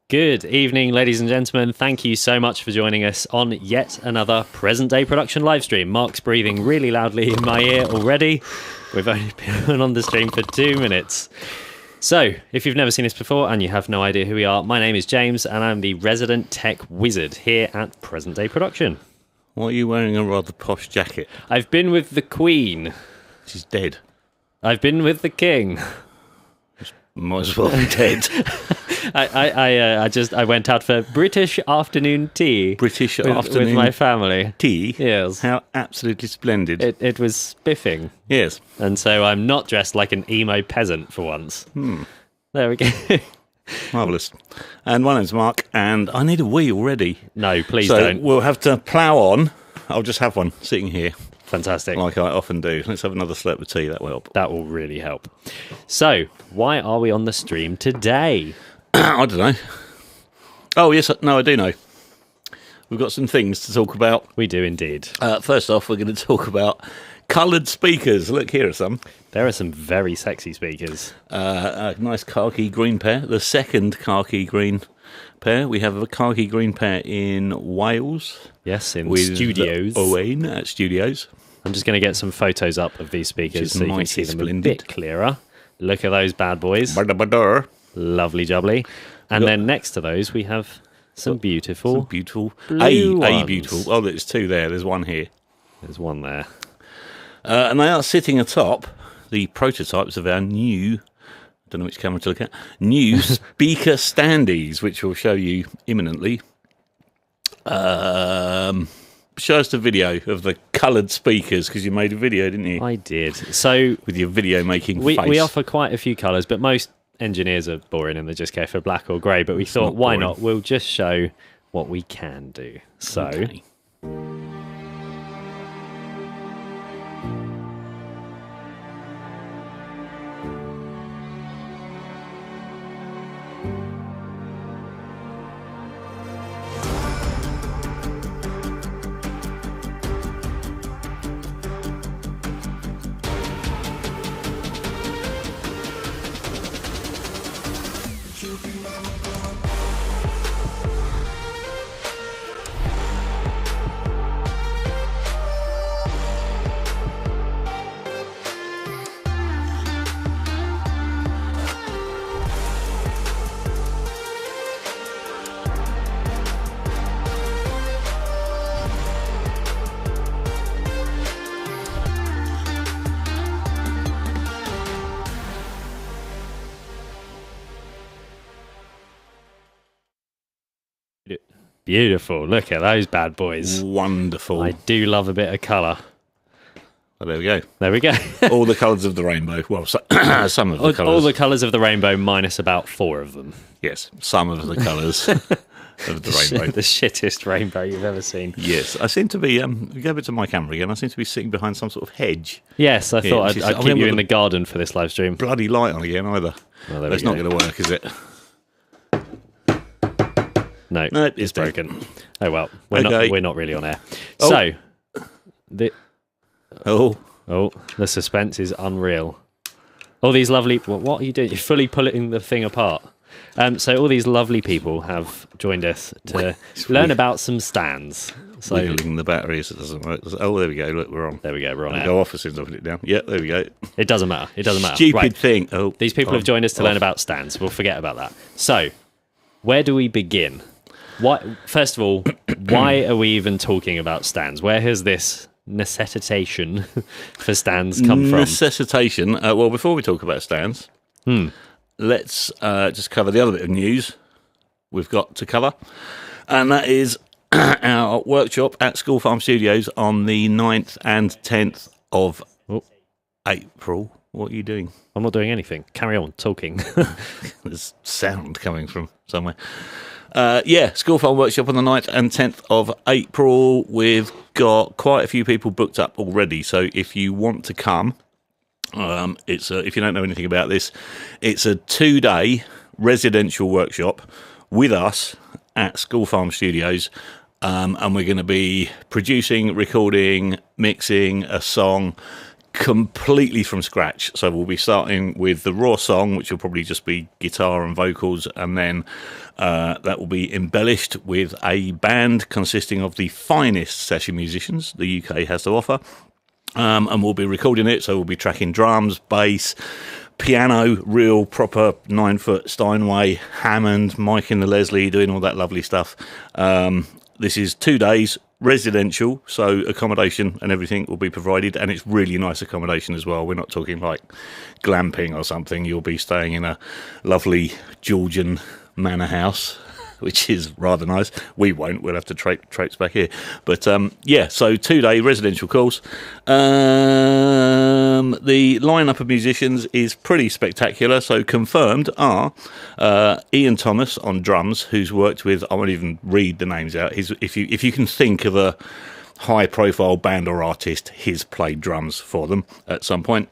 Good evening, ladies and gentlemen. Thank you so much for joining us on yet another present day production live stream. Mark's breathing really loudly in my ear already. We've only been on the stream for 2 minutes. So, if you've never seen us before and you have no idea who we are, my name is James and I'm the resident tech wizard here at Present Day Production. Why are you wearing a rather posh jacket? I've been with the Queen. She's dead. I've been with the King. Might as well be dead. I went out for British afternoon tea. British afternoon with my family. Tea? Yes. How absolutely splendid. It was spiffing. Yes. And so I'm not dressed like an emo peasant for once. There we go. Marvellous. And my name's Mark, and I need a wee already. No, please so don't. We'll have to plough on. I'll just have one sitting here. Fantastic. Like I often do. Let's have another slurp of tea, that will help. That will really help. So, why are we on the stream today? I don't know. Oh, yes, no, I do know. We've got some things to talk about. We do indeed. First off, we're going to talk about coloured speakers. Look, here are some. There are some very sexy speakers. A nice khaki green pair. The second khaki green pair. We have a khaki green pair in Wales. Yes, in with studios. Owain at Studios. I'm just going to get some photos up of these speakers so you can see them splendid. a bit clearer. Look at those bad boys. Badabadar. Lovely jubbly. And then next to those we have some beautiful beautiful. blue A ones. beautiful. Oh, there's two there. There's one here. There's one there. And they are sitting atop the prototypes of our new, I don't know which camera to look at, new speaker standees, which we'll show you imminently. Show us the video of the coloured speakers, because you made a video, didn't you? I did. So With your video making face. we offer quite a few colours, but most engineers are boring and they just go for black or grey. But we thought, not why boring. not? We'll just show what we can do. So, Okay. beautiful. Look at those bad boys. Wonderful. I do love a bit of colour. Well, there we go. There we go. All the colours of the rainbow. Well, some of the colours. All the colours of the rainbow minus about 4 of them. Yes, some of the colours of the rainbow. The shittest rainbow you've ever seen. Yes, I seem to be, go back to my camera again, I seem to be sitting behind some sort of hedge. Yes, I thought Yeah, I'd I keep haven't you got in the- the garden for this live stream. Bloody light on again either. Oh, there we That's not go. going to work, is it? No, No, it's it's dead. broken. Oh well, we're Okay. not really on air. Oh. So, the Oh, the suspense is unreal. All these lovely. What are you doing? You're fully pulling the thing apart. So all these lovely people have joined us to learn about some stands. So wiggling the batteries, it doesn't work. Oh, there we go, look, we're on. there we go. We're on I'll air. go off as soon as I put it down. Yeah, there we go. It doesn't matter. It doesn't matter. Stupid Right. thing. Oh, These people have joined us to learn about stands. We'll forget about that. So, where do we begin? First of all, why are we even talking about stands? Where has this necessitation for stands come from? Necessitation. Well, before we talk about stands, let's just cover the other bit of news we've got to cover. And that is our workshop at School Farm Studios on the 9th and 10th of April. What are you doing? I'm not doing anything. Carry on talking. There's sound coming from somewhere. School Farm Workshop on the 9th and 10th of April. We've got quite a few people booked up already. So if you want to come, if you don't know anything about this, it's a 2-day residential workshop with us at School Farm Studios. And we're going to be producing, recording, mixing a song, completely from scratch. So we'll be starting with the raw song, which will probably just be guitar and vocals, and then that will be embellished with a band consisting of the finest session musicians the UK has to offer. And we'll be recording it, so we'll be tracking drums, bass, piano, real proper 9-foot Steinway, Hammond, Mike in the Leslie, doing all that lovely stuff. This is 2 days, residential, so accommodation and everything will be provided, and it's really nice accommodation as well. We're not talking like glamping or something. You'll be staying in a lovely Georgian manor house, which is rather nice. We won't. We'll have to traipse back here. But, yeah, so 2-day residential course. The lineup of musicians is pretty spectacular. So confirmed are Ian Thomas on drums, who's worked with, I won't even read the names out. If you can think of a high-profile band or artist, he's played drums for them at some point.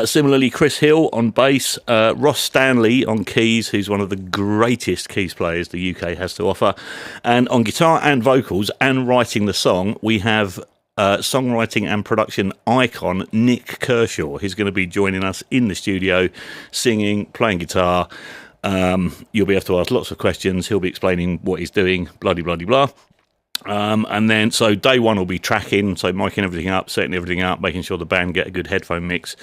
Similarly, Chris Hill on bass, Ross Stanley on keys, who's one of the greatest keys players the UK has to offer. And on guitar and vocals and writing the song, we have songwriting and production icon Nick Kershaw. He's going to be joining us in the studio, singing, playing guitar. You'll be able to ask lots of questions. He'll be explaining what he's doing, blah. And then, so day one will be tracking, so miking everything up, setting everything up, making sure the band get a good headphone mix,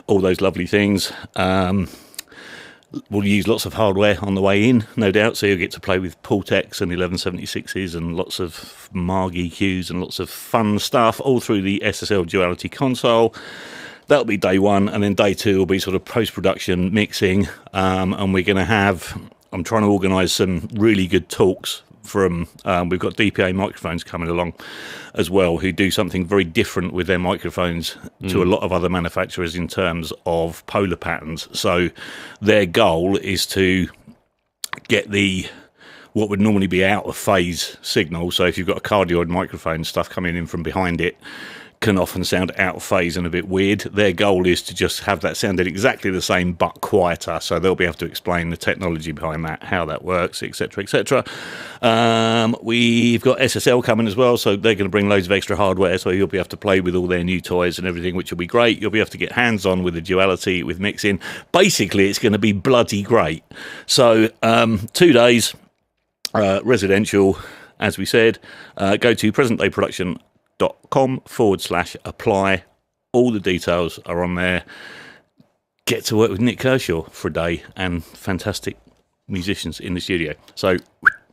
all those lovely things. We'll use lots of hardware on the way in, no doubt, so you'll get to play with Pultex and 1176s and lots of Marg EQs and lots of fun stuff, all through the SSL Duality console. That'll be day one, and then day two will be sort of post-production mixing, and we're going to have, I'm trying to organise some really good talks from, we've got DPA microphones coming along as well, who do something very different with their microphones to a lot of other manufacturers in terms of polar patterns. So their goal is to get what would normally be out of phase signal. So if you've got a cardioid microphone, stuff coming in from behind it can often sound out of phase and a bit weird. Their goal is to just have that sounded exactly the same but quieter, so they'll be able to explain the technology behind that, how that works, etc. We've got SSL coming as well, so they're going to bring loads of extra hardware, so you'll be able to play with all their new toys and everything, which will be great. You'll be able to get hands-on with the duality, with mixing. Basically, it's going to be bloody great. So 2 days, residential, as we said. Go to presentdayproduction.com/apply. All the details are on there. Get to work with Nick Kershaw for a day and fantastic musicians in the studio. So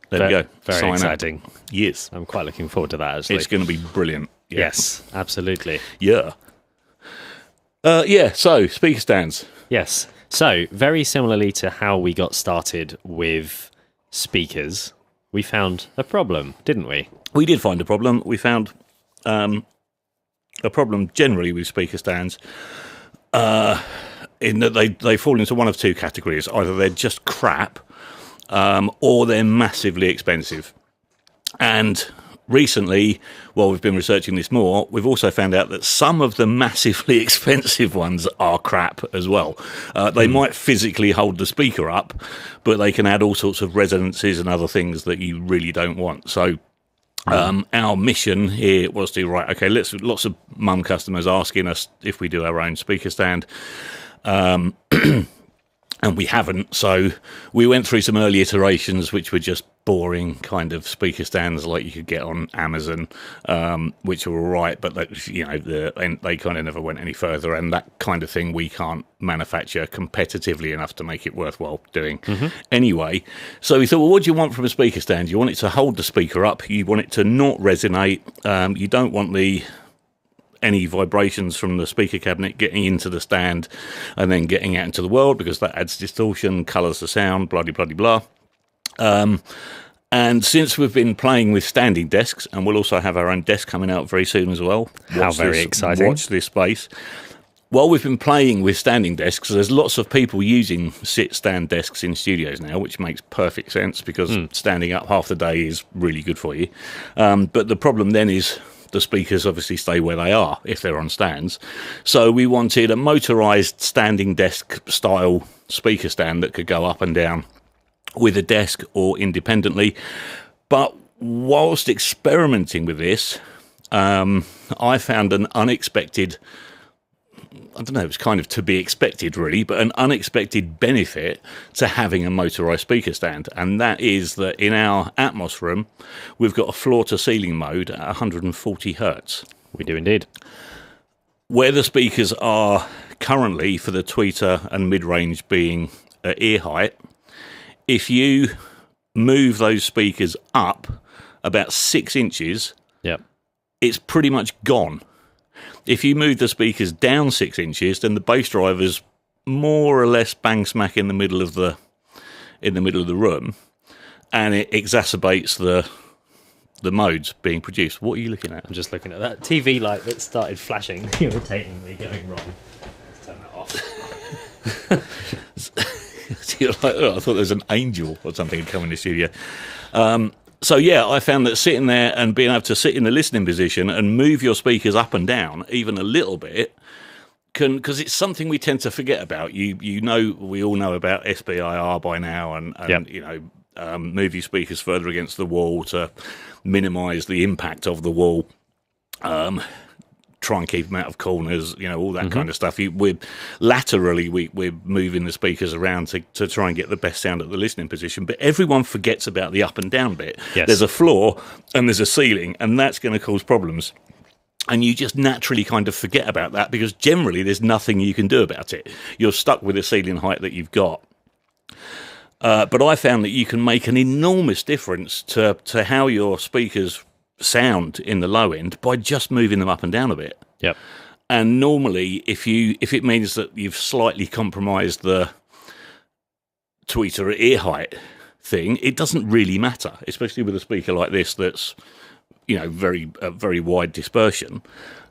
there we go. Very Sign exciting. Up. Yes. I'm quite looking forward to that, actually. It's going to be brilliant. Yeah. Yes, absolutely. Yeah. So speaker stands. Yes. So, very similarly to how we got started with speakers, we found a problem, didn't we? We did find a problem. We found a problem generally with speaker stands in that they fall into one of two categories. Either they're just crap or they're massively expensive. And recently, while we've been researching this more, we've also found out that some of the massively expensive ones are crap as well. They might physically hold the speaker up, but they can add all sorts of resonances and other things that you really don't want. So our mission here was to, lots of mum customers asking us if we do our own speaker stand. And we haven't, so we went through some early iterations which were just boring kind of speaker stands like you could get on Amazon, which were all right, but they kind of never went any further, and that kind of thing we can't manufacture competitively enough to make it worthwhile doing. Anyway, so we thought, well, what do you want from a speaker stand? You want it to hold the speaker up, you want it to not resonate, you don't want any vibrations from the speaker cabinet getting into the stand and then getting out into the world, because that adds distortion, colours the sound, blah. And since we've been playing with standing desks, and we'll also have our own desk coming out very soon as well. Exciting. Watch this space. While we've been playing with standing desks, there's lots of people using sit-stand desks in studios now, which makes perfect sense because standing up half the day is really good for you. But the problem then is the speakers obviously stay where they are if they're on stands. So we wanted a motorized standing desk style speaker stand that could go up and down with a desk or independently. But whilst experimenting with this, I found an unexpected I don't know, it's kind of to be expected really, but an unexpected benefit to having a motorised speaker stand. And that is that in our Atmos room, we've got a floor-to-ceiling mode at 140 hertz. We do indeed. Where the speakers are currently for the tweeter and mid-range being at ear height, if you move those speakers up about 6 inches, it's pretty much gone. If you move the speakers down 6 inches, then the bass driver's more or less bang smack in the middle of the room, and it exacerbates the modes being produced. What are you looking at? I'm just looking at that TV light that started flashing, irritatingly going wrong. Let's turn that off. You're like, oh, I thought there was an angel or something had come in the studio. So yeah, I found that sitting there and being able to sit in the listening position and move your speakers up and down even a little bit because it's something we tend to forget about. We all know about SBIR by now, and move your speakers further against the wall to minimise the impact of the wall. Try and keep them out of corners, all that kind of stuff. We're moving the speakers around to try and get the best sound at the listening position. But everyone forgets about the up and down bit. Yes. There's a floor and there's a ceiling, and that's going to cause problems. And you just naturally kind of forget about that because generally there's nothing you can do about it. You're stuck with the ceiling height that you've got. But I found that you can make an enormous difference to how your speakers sound in the low end by just moving them up and down a bit. Yep. And normally, if it means that you've slightly compromised the tweeter at ear height thing, it doesn't really matter, especially with a speaker like this that's very wide dispersion.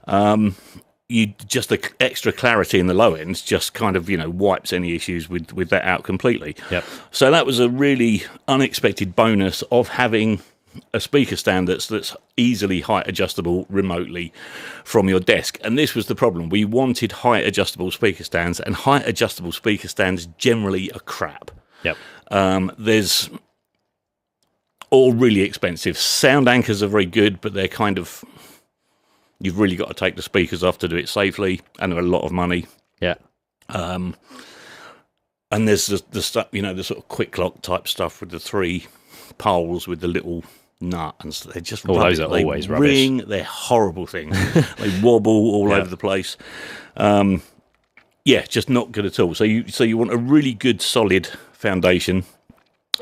You just the extra clarity in the low ends just kind of wipes any issues with that out completely. Yep. So that was a really unexpected bonus of having a speaker stand that's easily height adjustable remotely from your desk. And this was the problem. We wanted height adjustable speaker stands, and height adjustable speaker stands generally are crap. Yep. There's all really expensive. Sound anchors are very good, but they're kind of, you've really got to take the speakers off to do it safely, and they're a lot of money. Yeah. And there's the stuff, the sort of quick lock type stuff with the 3 poles with the little nut, and they're just those are always ring, rubbish. they're horrible things. They wobble all over the place. Just not good at all. So you want a really good solid foundation,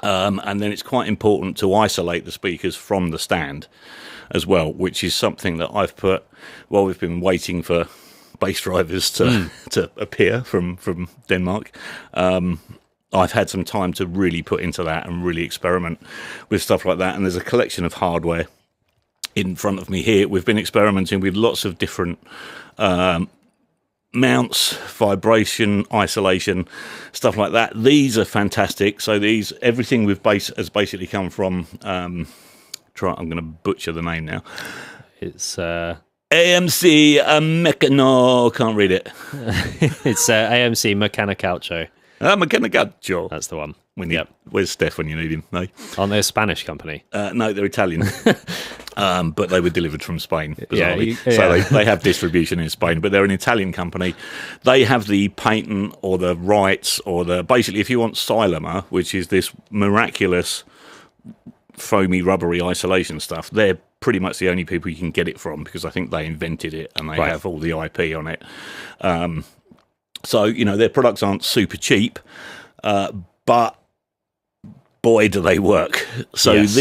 and then it's quite important to isolate the speakers from the stand as well, which is something that I've put while we've been waiting for bass drivers to appear from Denmark. I've had some time to really put into that and really experiment with stuff like that. And there's a collection of hardware in front of me here. We've been experimenting with lots of different mounts, vibration, isolation, stuff like that. These are fantastic. So everything has basically come from, I'm going to butcher the name now. It's AMC Mecano, can't read it. It's AMC Mechanicalcho. Mechanicalcho. That's the one. Where's Steph when you need him? No, aren't they a Spanish company? No, they're Italian. But they were delivered from Spain, bizarrely. Yeah. So they have distribution in Spain, but they're an Italian company. They have the patent or the rights or basically, if you want Silomer, which is this miraculous foamy, rubbery isolation stuff, they're pretty much the only people you can get it from because I think they invented it and they have all the IP on it. So, their products aren't super cheap, but boy, do they work. So yes.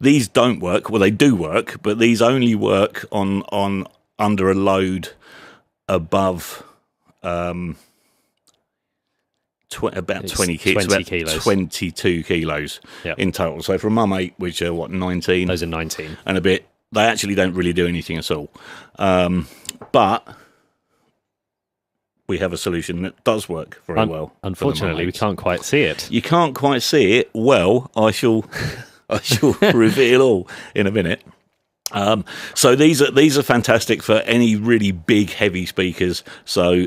These don't work. Well, they do work, but these only work on under a load above about 20 kilos, 22 kilos in total. So from Mum 8, which are 19? Those are 19. And a bit, they actually don't really do anything at all. But we have a solution that does work very well. Unfortunately, we can't quite see it. You can't quite see it. Well, I shall reveal all in a minute. So these are fantastic for any really big, heavy speakers. So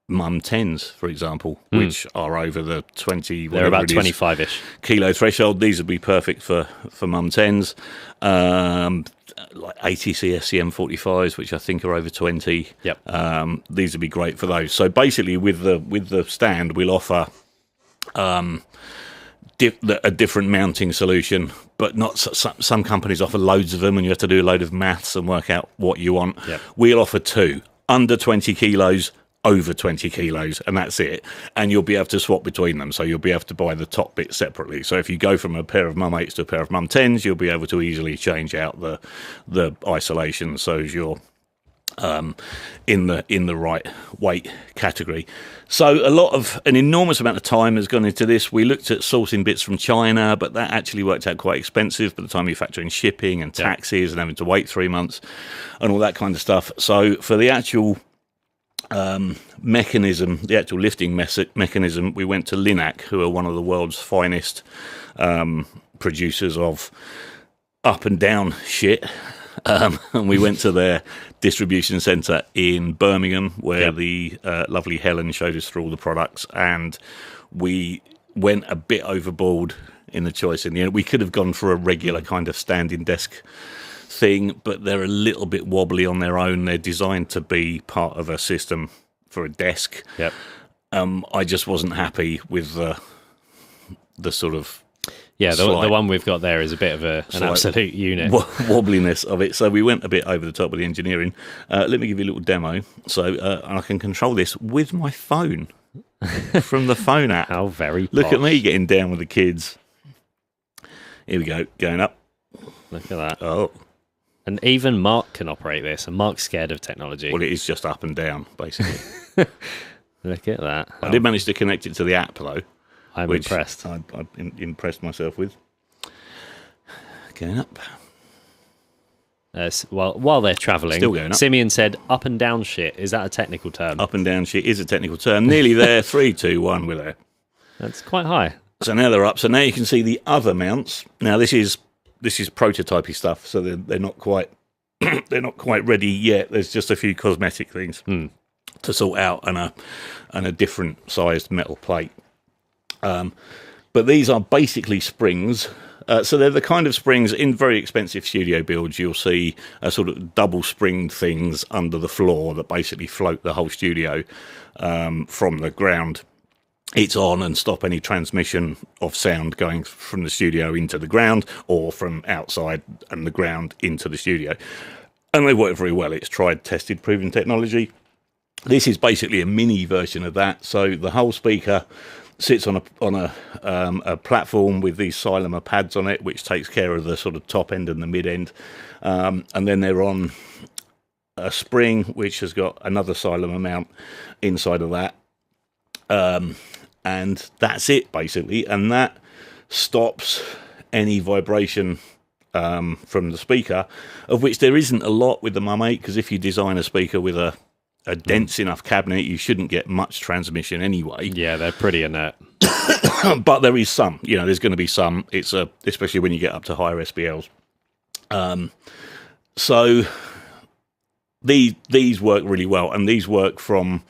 Mum 10s, for example, which are over the 20. They're about it is, 25-ish. kilo threshold. These would be perfect for Mum 10s. Like ATC SCM 45s, which I think are over 20. Yep. These would be great for those. So basically, with the stand, we'll offer a different mounting solution, but not some companies offer loads of them, and you have to do a load of maths and work out what you want. Yep. We'll offer two: under 20 kilos, over 20 kilos, and that's it. And you'll be able to swap between them, so you'll be able to buy the top bit separately. So if you go from a pair of Mum 8s to a pair of Mum 10s, you'll be able to easily change out the isolation, so as you're in the right weight category. So an enormous amount of time has gone into this. We looked at sourcing bits from China, but that actually worked out quite expensive by the time you factor in shipping and taxes and having to wait 3 months and all that kind of stuff. So for the actual mechanism, the actual lifting mechanism, we went to Linac, who are one of the world's finest producers of up and down shit. And we went to their distribution centre in Birmingham, where the lovely Helen showed us through all the products, and we went a bit overboard in the choice. In the end, we could have gone for a regular kind of standing desk thing, but they're a little bit wobbly on their own. They're designed to be part of a system for a desk. Yep. I just wasn't happy with the sort of the one we've got there is a bit of an absolute unit. Wobbliness of it. So we went a bit over the top with the engineering. Let me give you a little demo. So I can control this with my phone from the phone app. How very Look posh. at me getting down with the kids. Here we go, going up. Look at that. Oh. And even Mark can operate this, and Mark's scared of technology. Well, it is just up and down, basically. Look at that. I did manage to connect it to the app, though. I'm impressed. I impressed myself with. Going up. While they're travelling, Still going up. Simeon said up and down shit. Is that a technical term? Up and down shit is a technical term. Nearly there. 3, 2, 1, we're there. That's quite high. So now they're up. So now you can see the other mounts. Now this is prototypey stuff, so they're not quite they're not quite ready yet. There's just a few cosmetic things to sort out, and a different sized metal plate. But these are basically springs. So they're the kind of springs in very expensive studio builds. You'll see a sort of double springed things under the floor that basically float the whole studio from the ground. It's on and stop any transmission of sound going from the studio into the ground, or from outside and the ground into the studio. And they work very well. It's tried, tested, proven technology. This is basically a mini version of that. So the whole speaker sits on a platform with these Silomer pads on it, which takes care of the sort of top end and the mid end. And then they're on a spring, which has got another Silomer mount inside of that. And that's it, basically. And that stops any vibration from the speaker, of which there isn't a lot with the Mum 8, because if you design a speaker with a dense enough cabinet, you shouldn't get much transmission anyway. Yeah, they're pretty inert. But there is some. There's going to be some. It's especially when you get up to higher SBLs. So these work really well, and these work from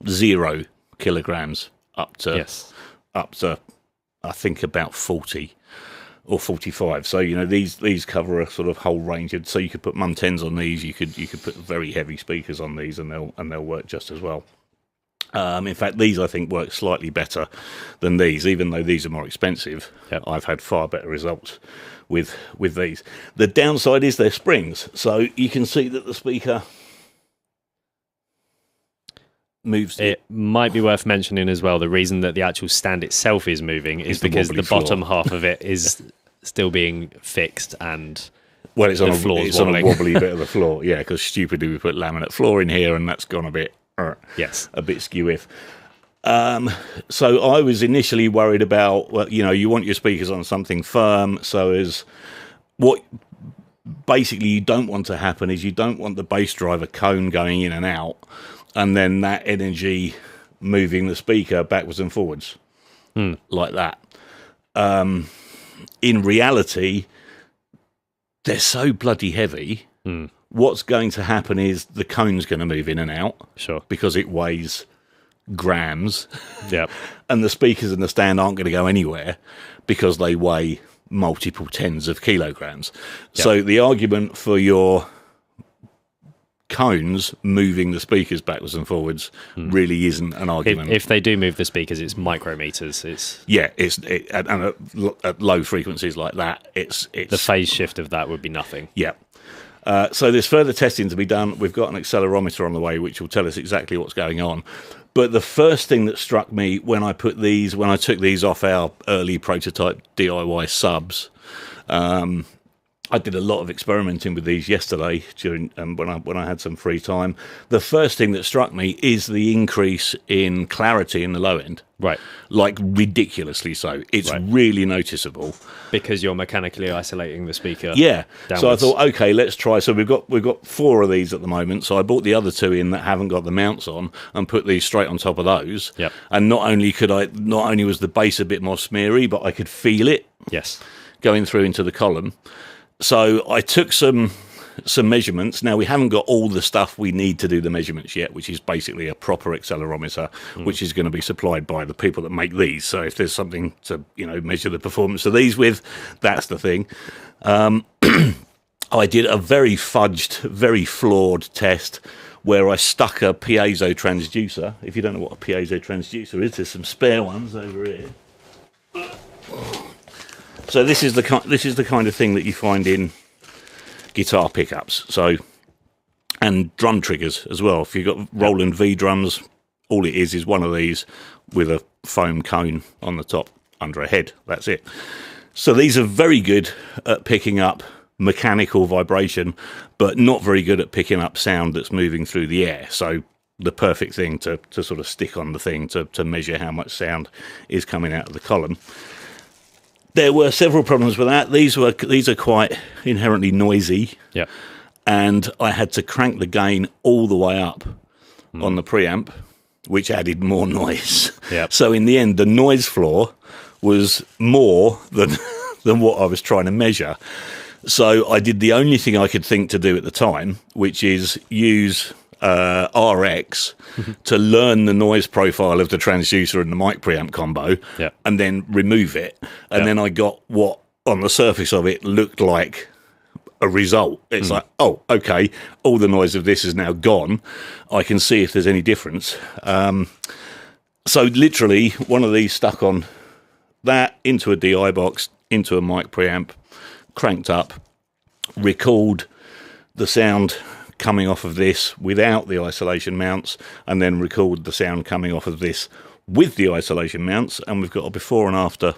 0 kilograms up to I think about 40 or 45. So these cover a sort of whole range. So you could put Mum 10s on these. You could put very heavy speakers on these, and they'll work just as well. In fact, these I think work slightly better than these, even though these are more expensive. Yep. I've had far better results with these. The downside is they're springs, so you can see that the speaker moves. It might be worth mentioning as well, the reason that the actual stand itself is moving is because the floor. bottom half of it is still being fixed, and it's on a wobbly bit of the floor. Yeah, because stupidly we put laminate floor in here, and that's gone a bit skew-if. So I was initially worried about, you want your speakers on something firm, so as what basically you don't want to happen is you don't want the bass driver cone going in and out, and then that energy moving the speaker backwards and forwards like that. In reality, they're so bloody heavy. What's going to happen is the cone's going to move in and out, sure, because it weighs grams, Yep. and the speakers and the stand aren't going to go anywhere because they weigh multiple tens of kilograms. Yep. So the argument for your cones moving the speakers backwards and forwards really isn't an argument. If they do move the speakers, it's micrometers. At low frequencies like that, it's The phase shift of that would be nothing. yeah. So there's further testing to be done. We've got an accelerometer on the way, which will tell us exactly what's going on. But the first thing that struck me when I took these off our early prototype DIY subs, I did a lot of experimenting with these yesterday during when I had some free time. The first thing that struck me is the increase in clarity in the low end. Right. Like ridiculously so. It's really noticeable. Because you're mechanically isolating the speaker. Yeah. Downwards. So I thought, okay, let's try. So we've got 4 of these at the moment. So I bought the other 2 in that haven't got the mounts on and put these straight on top of those. Yep. And not only was the bass a bit more smeary, but I could feel it going through into the column. So I took some measurements. Now, we haven't got all the stuff we need to do the measurements yet, which is basically a proper accelerometer, which is going to be supplied by the people that make these. So if there's something to measure the performance of these with, that's the thing. I did a very fudged, very flawed test where I stuck a piezo transducer. If you don't know what a piezo transducer is, there's some spare ones over here. So this is the kind of thing that you find in guitar pickups. So, and drum triggers as well. If you've got Roland V drums, all it is one of these with a foam cone on the top under a head. That's it. So these are very good at picking up mechanical vibration, but not very good at picking up sound that's moving through the air. So the perfect thing to sort of stick on the thing to measure how much sound is coming out of the column. There were several problems with that. These are quite inherently noisy. Yeah. And I had to crank the gain all the way up on the preamp, which added more noise. Yep. So in the end, the noise floor was more than what I was trying to measure. So I did the only thing I could think to do at the time, which is use RX to learn the noise profile of the transducer and the mic preamp combo, and then remove it. And then I got what on the surface of it looked like a result. It's like, oh, okay, all the noise of this is now gone. I can see if there's any difference. So literally one of these stuck on that, into a DI box, into a mic preamp, cranked up, recalled the sound coming off of this without the isolation mounts, and then record the sound coming off of this with the isolation mounts. And we've got a before and after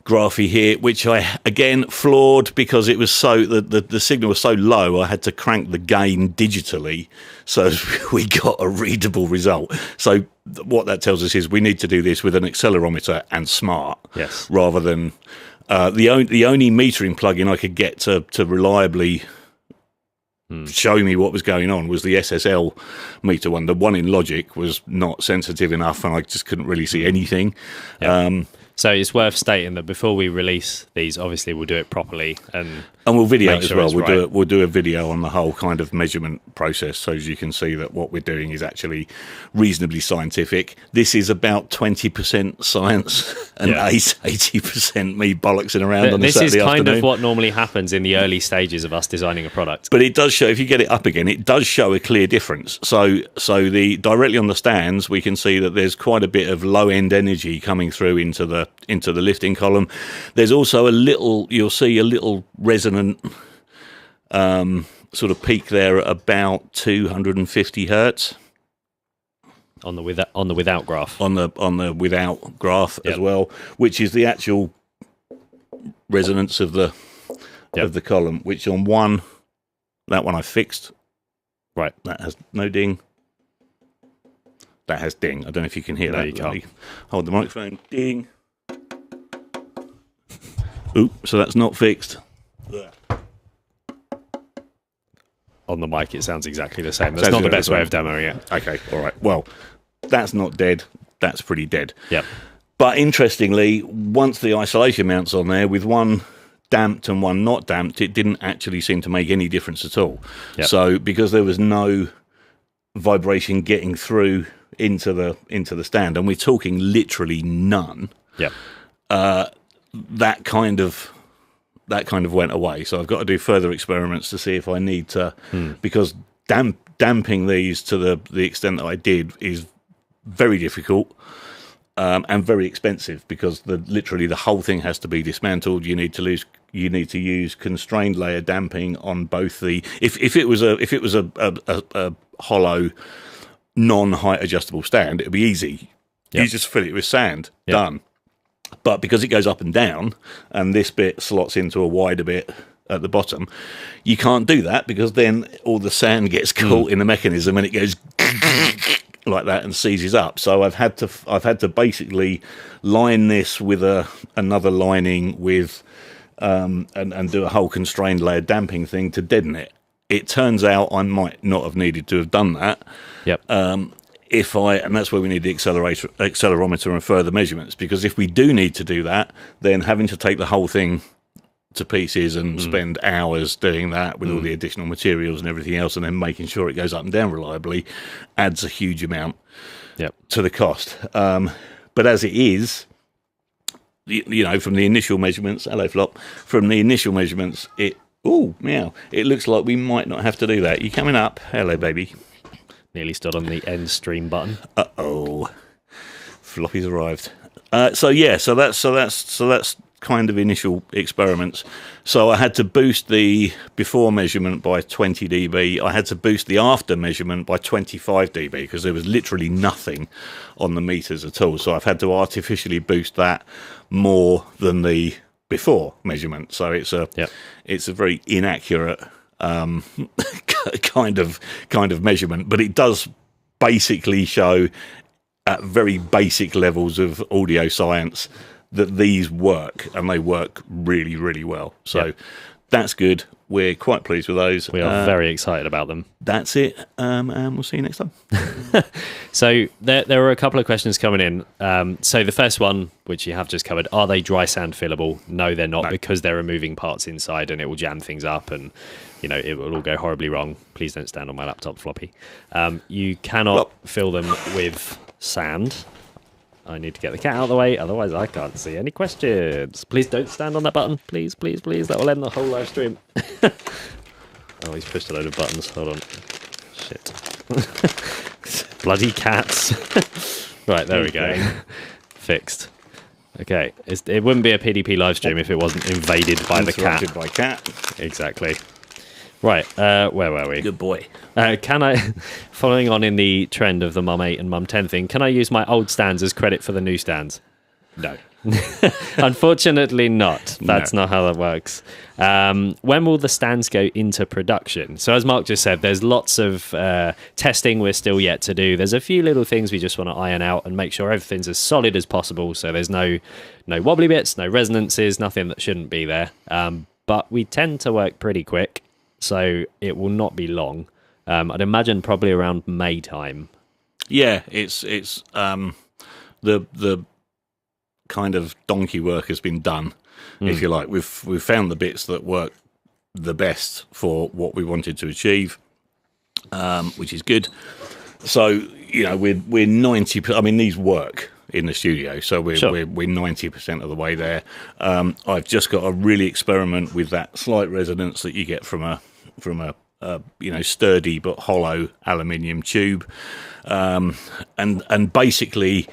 graphy here, which I again flawed because it was so the signal was so low. I had to crank the gain digitally so we got a readable result. So what that tells us is we need to do this with an accelerometer and smart, rather than the only metering plugin I could get to reliably show me what was going on was the SSL meter one. The one in Logic was not sensitive enough, and I just couldn't really see anything. So it's worth stating that before we release these, obviously we'll do it properly and we'll video it as well. Right. We'll do a video on the whole kind of measurement process, so as you can see that what we're doing is actually reasonably scientific. This is about 20% science and 80% me bollocksing around on a Saturday afternoon. This is kind of what normally happens in the early stages of us designing a product. But it does show, if you get it up again, it does show a clear difference. So the directly on the stands, we can see that there's quite a bit of low end energy coming through into the lifting column. There's also you'll see a little resonant sort of peak there at about 250 hertz on the without graph. On the without graph as well, which is the actual resonance of the column. Which on that one I fixed. Right, that has no ding. That has ding. I don't know if you can hear that. You can't. Hold the microphone. Ding. Oop, so that's not fixed. On the mic, it sounds exactly the same. That's not the best way of demoing it. Okay, all right. Well, that's not dead. That's pretty dead. Yep. But interestingly, once the isolation mounts on there, with one damped and one not damped, it didn't actually seem to make any difference at all. Yep. So because there was no vibration getting through into the stand, and we're talking literally none. Yep. That kind of went away. So I've got to do further experiments to see if I need to, because damping these to the extent that I did is very difficult. And very expensive, because literally the whole thing has to be dismantled. You need to use constrained layer damping on both the. If it was a hollow, non-height adjustable stand, it'd be easy. Yep. You just fill it with sand, done. But because it goes up and down, and this bit slots into a wider bit at the bottom, you can't do that, because then all the sand gets caught in the mechanism and it goes like that and seizes up. So I've had to basically line this with another lining with and do a whole constrained layer damping thing to deaden it. It turns out I might not have needed to have done that. Yep. And that's where we need the accelerometer and further measurements, because if we do need to do that, then having to take the whole thing to pieces and spend hours doing that with all the additional materials and everything else, and then making sure it goes up and down reliably, adds a huge amount to the cost. But as it is, from the initial measurements, hello Flop, from the initial measurements, it looks like we might not have to do that. You coming up? Hello, baby. Nearly stood on the end stream button. Floppy's arrived. So that's kind of initial experiments. So I had to boost the before measurement by 20 dB. I had to boost the after measurement by 25 dB, because there was literally nothing on the meters at all. So I've had to artificially boost that more than the before measurement. So it's a very inaccurate kind of measurement, but it does basically show at very basic levels of audio science that these work, and they work really, really well. So that's good. We're quite pleased with those. We are very excited about them. That's it, and we'll see you next time. So there were a couple of questions coming in. So the first one, which you have just covered, are they dry sand fillable? No, they're not, because they're removing parts inside, and it will jam things up, and it will all go horribly wrong. Please don't stand on my laptop, Floppy. You cannot fill them with sand. I need to get the cat out of the way, otherwise I can't see any questions. Please don't stand on that button. Please, please, please. That will end the whole live stream. Oh, he's pushed a load of buttons. Hold on. Shit. Bloody cats. Right, there we go. Fixed. Okay. It wouldn't be a PDP live stream if it wasn't invaded by the cat. Interrupted by cat. Exactly. Right, where were we? Good boy. Can I, following on in the trend of the Mum 8 and Mum 10 thing, can I use my old stands as credit for the new stands? No. Unfortunately not. That's not how that works. When will the stands go into production? So as Mark just said, there's lots of testing we're still yet to do. There's a few little things we just want to iron out and make sure everything's as solid as possible, so there's no wobbly bits, no resonances, nothing that shouldn't be there. But we tend to work pretty quick, so it will not be long. I'd imagine probably around May time. Yeah, it's the kind of donkey work has been done, if you like. We've found the bits that work the best for what we wanted to achieve, which is good. So we're 90%. I mean, these work in the studio, so we're 90% of the way there. I've just got to really experiment with that slight resonance that you get from a sturdy but hollow aluminium tube, and basically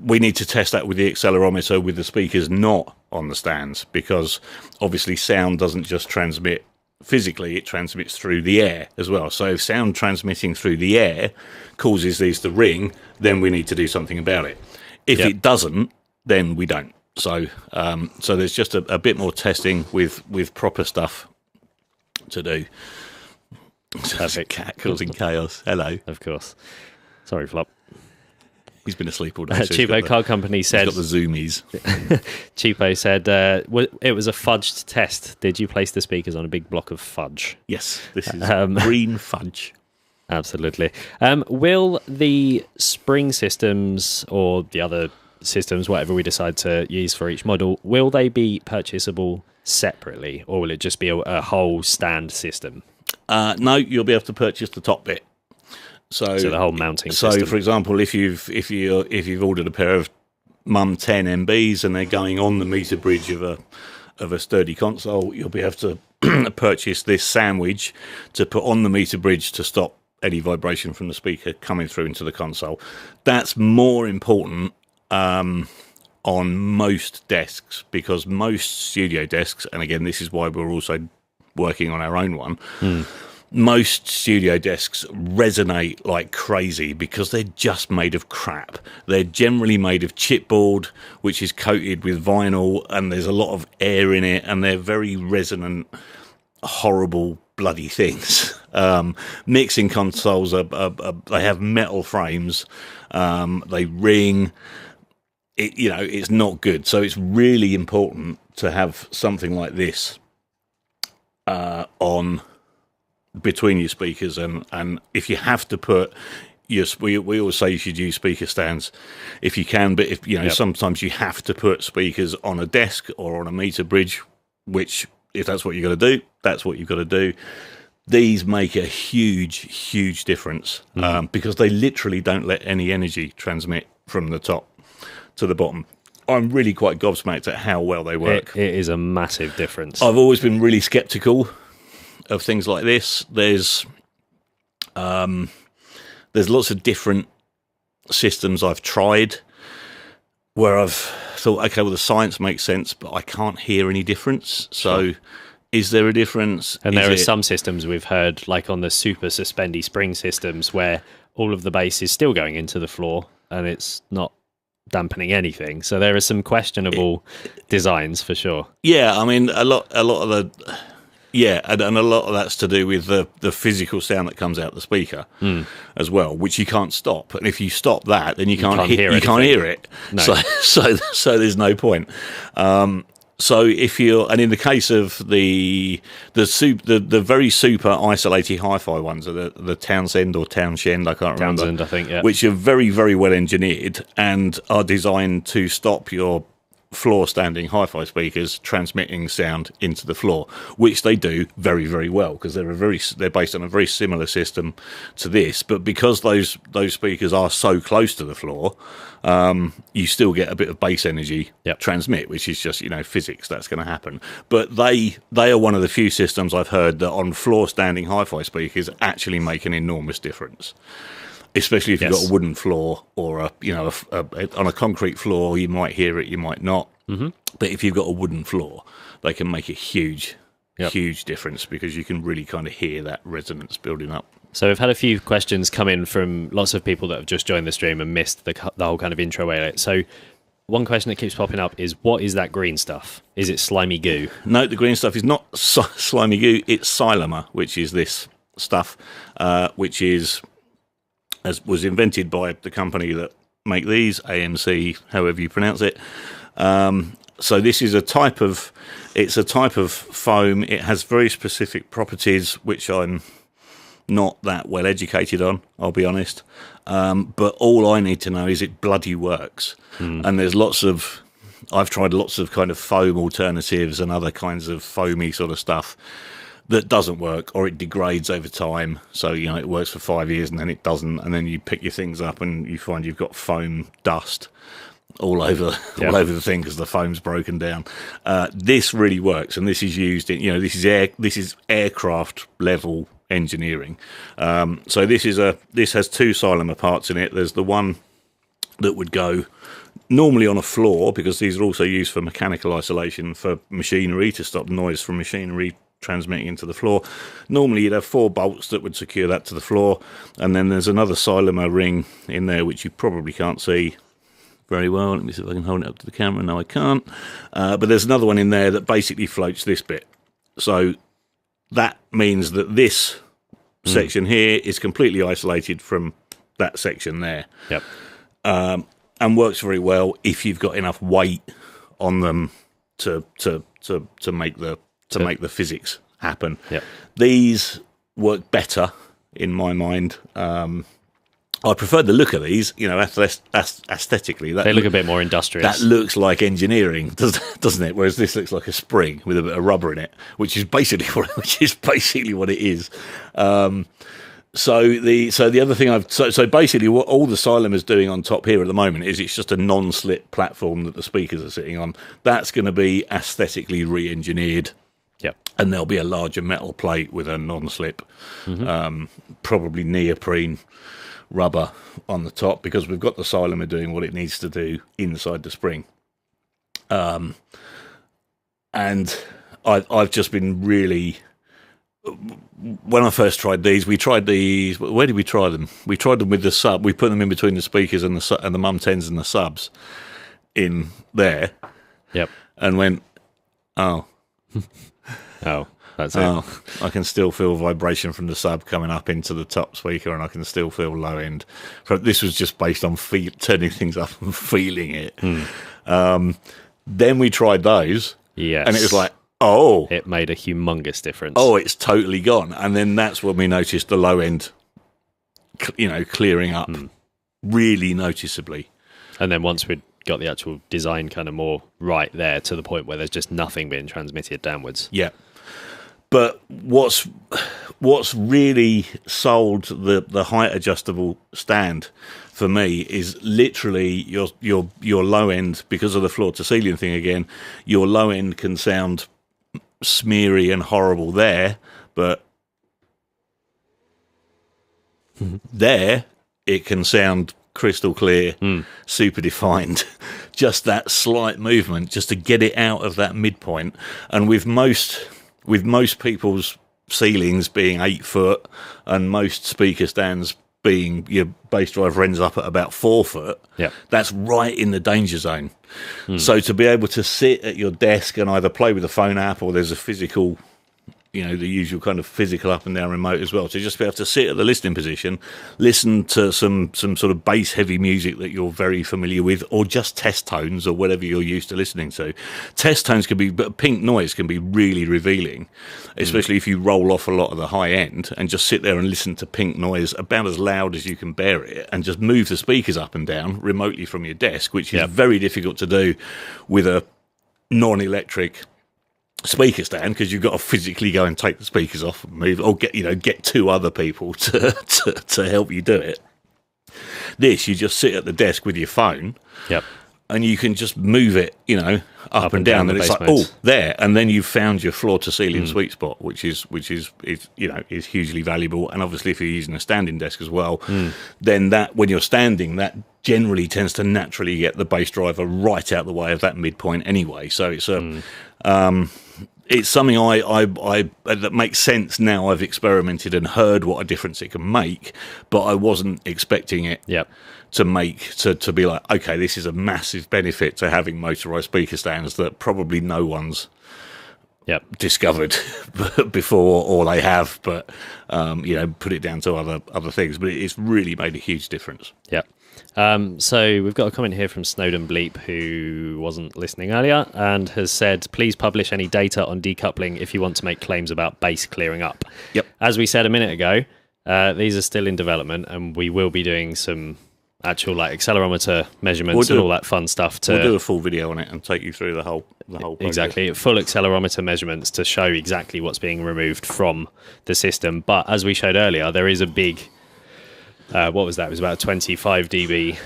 we need to test that with the accelerometer with the speakers not on the stands, because obviously sound doesn't just transmit physically, it transmits through the air as well. So if sound transmitting through the air causes these to ring, then we need to do something about it. If it doesn't, then we don't. So so there's just a bit more testing with proper stuff to do. Perfect. Cat causing chaos. Hello. Of course. Sorry, Flop. He's been asleep all day. So Cheapo Car Company said... He's got the zoomies. Cheapo said, it was a fudged test. Did you place the speakers on a big block of fudge? Yes, this is green fudge. Absolutely. Will the spring systems or the other systems, whatever we decide to use for each model, will they be purchasable separately, or will it just be a whole stand system? No, you'll be able to purchase the top bit. So the whole mounting so system. for example, if you've ordered a pair of Mum 10 MBs and they're going on the meter bridge of a sturdy console, you'll be able to purchase this sandwich to put on the meter bridge to stop any vibration from the speaker coming through into the console. That's more important on most desks, because most studio desks, and again, this is why we're also working on our own one, most studio desks resonate like crazy because they're just made of crap. They're generally made of chipboard, which is coated with vinyl, and there's a lot of air in it, and they're very resonant, horrible, bloody things. Mixing consoles they have metal frames, they ring. It's not good. So it's really important to have something like this on between your speakers, and if you have to put we always say you should use speaker stands if you can, but if sometimes you have to put speakers on a desk or on a meter bridge, which if that's what you've got to do, that's what you've got to do. These make a huge difference because they literally don't let any energy transmit from the top to the bottom. I'm really quite gobsmacked at how well they work. It is a massive difference. I've always been really sceptical of things like this. There's lots of different systems I've tried where I've thought, okay, well, the science makes sense, but I can't hear any difference. So is there a difference? And there are some systems we've heard, like on the super suspendy spring systems, where all of the bass is still going into the floor and it's not dampening anything. So there are some questionable designs for sure. Yeah, I mean, a lot of the... Yeah, and a lot of that's to do with the physical sound that comes out the speaker as well, which you can't stop. And if you stop that, then you can't hear it. No. So there's no point. So if you're, and in the case of the very super isolated hi-fi ones, are the Townsend or Townshend, I can't remember. Townsend, I think, yeah. Which are very, very well engineered and are designed to stop your floor standing hi-fi speakers transmitting sound into the floor, which they do very, very well, because they're based on a very similar system to this. But because those speakers are so close to the floor, you still get a bit of bass energy transmit, which is just physics. That's going to happen. But they are one of the few systems I've heard that on floor standing hi-fi speakers actually make an enormous difference. Especially if you've got a wooden floor or on a concrete floor, you might hear it, you might not. Mm-hmm. But if you've got a wooden floor, they can make a huge difference, because you can really kind of hear that resonance building up. So we've had a few questions come in from lots of people that have just joined the stream and missed the whole kind of intro edit. So one question that keeps popping up is, what is that green stuff? Is it slimy goo? No, the green stuff is not slimy goo. It's Silomer, which is this stuff, which was invented by the company that make these, AMC, however you pronounce it. So this is a type of foam. It has very specific properties, which I'm not that well educated on, I'll be honest. But all I need to know is it bloody works. And there's I've tried lots of kind of foam alternatives and other kinds of foamy sort of stuff that doesn't work, or it degrades over time. So, it works for 5 years and then it doesn't. And then you pick your things up and you find you've got foam dust all over the thing because the foam's broken down. This really works. And this is used in, this is aircraft level engineering. So this has two Silomer parts in it. There's the one that would go normally on a floor, because these are also used for mechanical isolation for machinery, to stop noise from machinery transmitting into the floor. Normally you'd have 4 bolts that would secure that to the floor, and then there's another Silomer ring in there which you probably can't see very well. Let me see if I can hold it up to the camera. No, I can't. But there's another one in there that basically floats this bit. So that means that this section here is completely isolated from that section there. Yep. And works very well if you've got enough weight on them to make the physics happen. Yep. These work better in my mind. I prefer the look of these, aesthetically. They look a bit more industrious. That looks like engineering, doesn't it? Whereas this looks like a spring with a bit of rubber in it, which is basically what it is. So the other thing so basically what all the Xylem is doing on top here at the moment is it's just a non-slip platform that the speakers are sitting on. That's going to be aesthetically re-engineered. Yep. And there'll be a larger metal plate with a non-slip, probably neoprene rubber on the top, because we've got the Xylem doing what it needs to do inside the spring. And I've just been really... When I first tried these, where did we try them? We tried them with the sub. We put them in between the speakers and the mum 10s and the subs in there. Yep. And went, oh, that's it. I can still feel vibration from the sub coming up into the top speaker, and I can still feel low end. This was just based on turning things up and feeling it. Then we tried those, yes, and it was like, oh, it made a humongous difference. Oh, it's totally gone. And then that's when we noticed the low end, clearing up really noticeably. And then once we'd got the actual design kind of more right there to the point where there's just nothing being transmitted downwards. Yeah. But what's really sold the height adjustable stand for me is literally your low end, because of the floor to ceiling thing again, your low end can sound smeary and horrible there, but there it can sound crystal clear, super defined. Just that slight movement just to get it out of that midpoint. And with most people's ceilings being 8 foot and most speaker stands being, your bass driver ends up at about 4 foot, that's right in the danger zone. So to be able to sit at your desk and either play with the phone app, or there's a physical, the usual kind of physical up and down remote as well, to just be able to sit at the listening position, listen to some sort of bass heavy music that you're very familiar with, or just test tones or whatever you're used to listening to. Test tones but pink noise can be really revealing, especially if you roll off a lot of the high end and just sit there and listen to pink noise about as loud as you can bear it, and just move the speakers up and down remotely from your desk, which is very difficult to do with a non-electric speaker stand, because you've got to physically go and take the speakers off and move, or get 2 other people to help you do it. This, you just sit at the desk with your phone, and you can just move it, up and down, and it's like, oh, there, and then you've found your floor to ceiling sweet spot, which is hugely valuable. And obviously, if you're using a standing desk as well, then that, when you're standing, that generally tends to naturally get the bass driver right out the way of that midpoint anyway. So it's it's something that makes sense now. I've experimented and heard what a difference it can make, but I wasn't expecting it to make to be like, okay, this is a massive benefit to having motorized speaker stands that probably no one's discovered before, or they have, but put it down to other things. But it's really made a huge difference. So we've got a comment here from Snowden Bleep, who wasn't listening earlier, and has said, please publish any data on decoupling if you want to make claims about bass clearing up. As we said a minute ago, these are still in development, and we will be doing some actual accelerometer measurements and all that fun stuff. We'll do a full video on it and take you through the whole process. Exactly, full accelerometer measurements to show exactly what's being removed from the system. But as we showed earlier, there is a big... what was that? It was about a 25 dB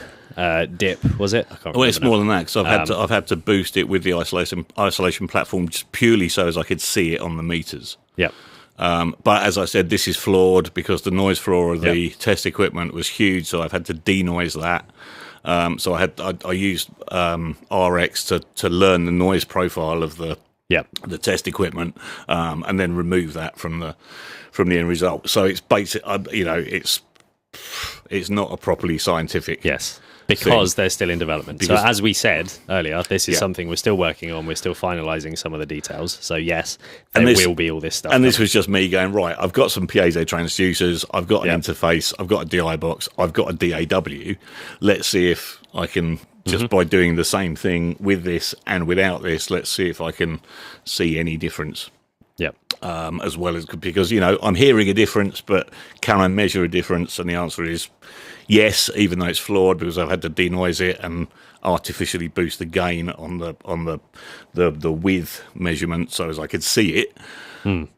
dip, was it? I can't remember. Well, it's more than that, because I've had to boost it with the isolation platform just purely so as I could see it on the meters. But as I said, this is flawed because the noise floor of the test equipment was huge, so I've had to denoise that. So I used RX to learn the noise profile of the test equipment, and then remove that from the end result. So it's basic. It's not a properly scientific. Because they're still in development. So as we said earlier, this is something we're still working on. We're still finalising some of the details. So yes, there will be all this stuff. And this was just me going, right, I've got some piezo transducers, I've got an interface, I've got a DI box, I've got a DAW. Let's see if I can, just by doing the same thing with this and without this, let's see if I can see any difference. as well as because I'm hearing a difference, but can I measure a difference? And the answer is yes, even though it's flawed because I've had to denoise it and artificially boost the gain on the width measurement so as I could see it.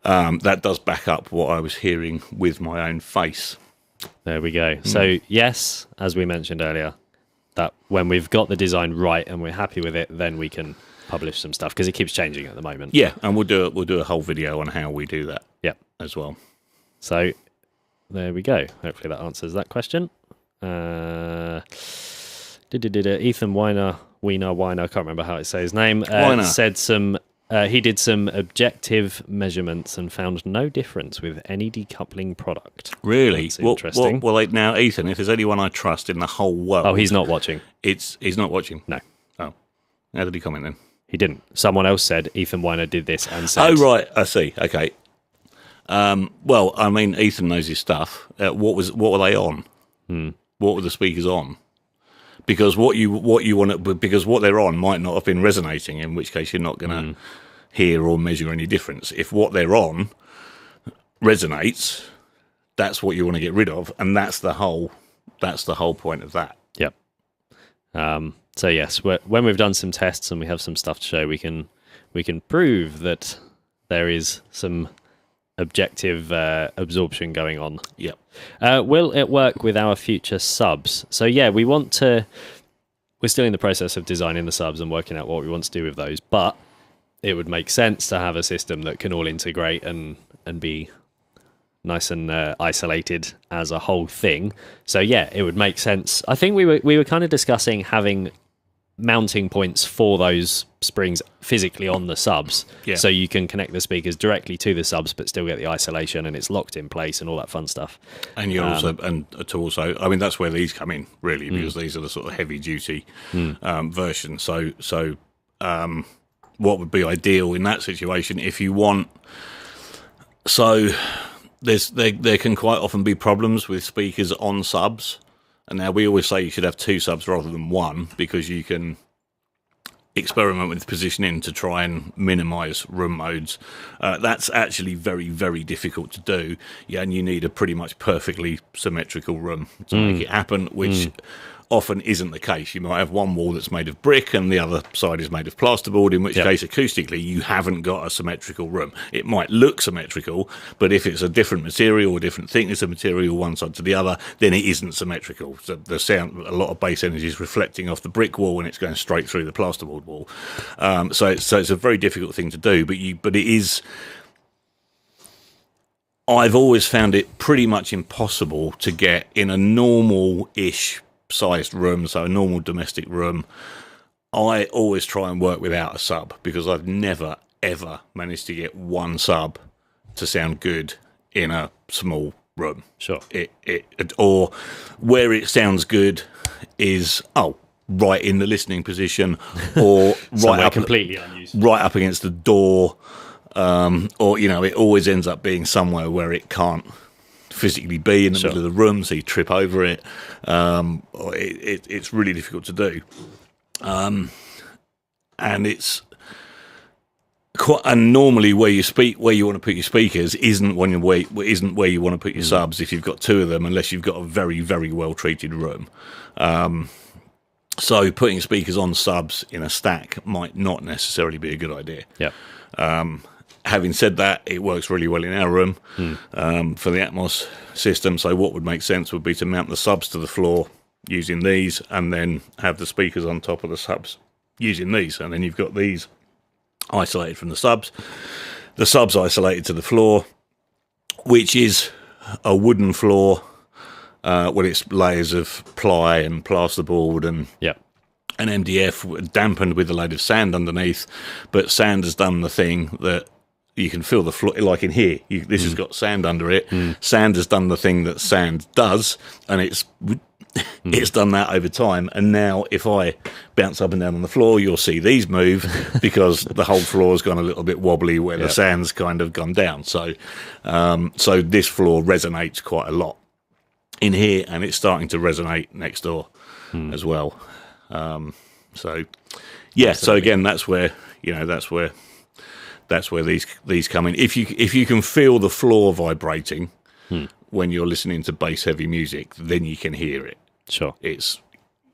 That does back up what I was hearing with my own face. There we go. So yes, as we mentioned earlier, that when we've got the design right and we're happy with it, then we can publish some stuff because it keeps changing at the moment. Yeah, and we'll do a whole video on how we do that. Yeah, as well. So there we go. Hopefully that answers that question. Ethan Weiner, I can't remember how it says his name. Said he did some objective measurements and found no difference with any decoupling product. Really? That's interesting. Well, now, Ethan, if there's anyone I trust in the whole world... Oh, he's not watching. He's not watching? No. Oh. How did he comment then? He didn't. Someone else said Ethan Weiner did this and said... Oh, right. I see. Okay. Well, I mean, Ethan knows his stuff. What were they on? What were the speakers on? Because what they're on might not have been resonating, in which case you're not going to hear or measure any difference. If what they're on resonates, that's what you want to get rid of, and that's the whole point of that. Yep. So yes, when we've done some tests and we have some stuff to show, we can prove that there is some objective absorption going on. Yep. Will it work with our future subs? So yeah, we're still in the process of designing the subs and working out what we want to do with those, but it would make sense to have a system that can all integrate and be nice and isolated as a whole thing. So yeah, it would make sense. I think we were kind of discussing having mounting points for those springs physically on the subs, so you can connect the speakers directly to the subs but still get the isolation and it's locked in place and all that fun stuff. And you're also I mean, that's where these come in really, because these are the sort of heavy duty version. So what would be ideal in that situation if you want? So there can quite often be problems with speakers on subs. And now we always say you should have two subs rather than one, because you can experiment with positioning to try and minimise room modes. That's actually very, very difficult to do. Yeah, and you need a pretty much perfectly symmetrical room to make it happen, which often isn't the case. You might have one wall that's made of brick and the other side is made of plasterboard, in which case acoustically you haven't got a symmetrical room. It might look symmetrical, but if it's a different material or different thickness of material one side to the other, then it isn't symmetrical. So the sound, a lot of bass energy is reflecting off the brick wall and it's going straight through the plasterboard wall. So it's a very difficult thing to do, but it is... I've always found it pretty much impossible to get in a normal-ish sized room, so a normal domestic room. I always try and work without a sub, because I've never ever managed to get one sub to sound good in a small room. Sure. Or where it sounds good is right in the listening position, or right up completely unused, right up against the door, or it always ends up being somewhere where it can't physically be in the middle of the room, so you trip over it. It's really difficult to do, and it's quite. And normally, where you want to put your speakers isn't where you want to put your subs. If you've got two of them, unless you've got a very, very well treated room. So putting speakers on subs in a stack might not necessarily be a good idea. Yeah. Having said that, it works really well in our room for the Atmos system. So what would make sense would be to mount the subs to the floor using these, and then have the speakers on top of the subs using these. And then you've got these isolated from the subs isolated to the floor, which is a wooden floor with its layers of ply and plasterboard and an MDF dampened with a load of sand underneath. But sand has done the thing that you can feel the floor, like in here. This has got sand under it. Sand has done the thing that sand does, and it's done that over time. And now, if I bounce up and down on the floor, you'll see these move because the whole floor's gone a little bit wobbly where the sand's kind of gone down. So, so this floor resonates quite a lot in here, and it's starting to resonate next door as well. So, yeah. Absolutely. So again, that's where That's where these come in. If you can feel the floor vibrating when you're listening to bass heavy music, then you can hear it. Sure. It's,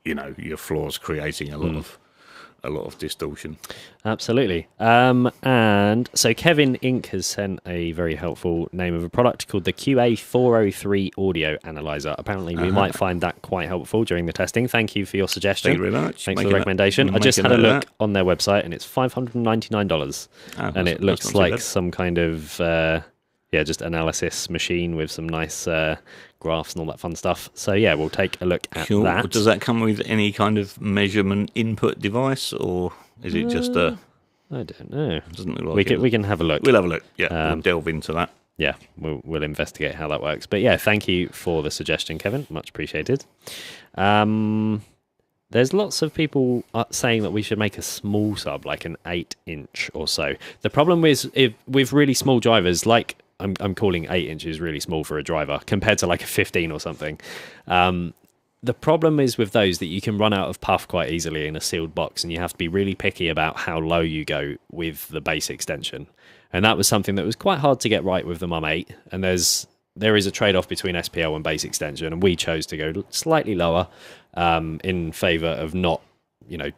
your floor's creating a lot of distortion. Absolutely. And so Kevin Inc. has sent a very helpful name of a product called the QA403 Audio Analyzer. Apparently, we might find that quite helpful during the testing. Thank you for your suggestion. Thank you very much. Thanks for the recommendation. I just had a look on their website, and it's $599. And it looks like some kind of just analysis machine with some nice graphs and all that fun stuff. So yeah, we'll take a look at that. Does that come with any kind of measurement input device, or is it just a? I don't know. Doesn't look like we can have a look. We'll have a look. Yeah, we'll delve into that. Yeah, we'll investigate how that works. But yeah, thank you for the suggestion, Kevin. Much appreciated. There's lots of people saying that we should make a small sub, like an 8-inch or so. The problem is with really small drivers, like I'm calling 8 inches really small for a driver compared to like a 15 or something. The problem is with those that you can run out of puff quite easily in a sealed box, and you have to be really picky about how low you go with the bass extension. And that was something that was quite hard to get right with the Mum 8. And there is a trade-off between SPL and bass extension, and we chose to go slightly lower in favour of not,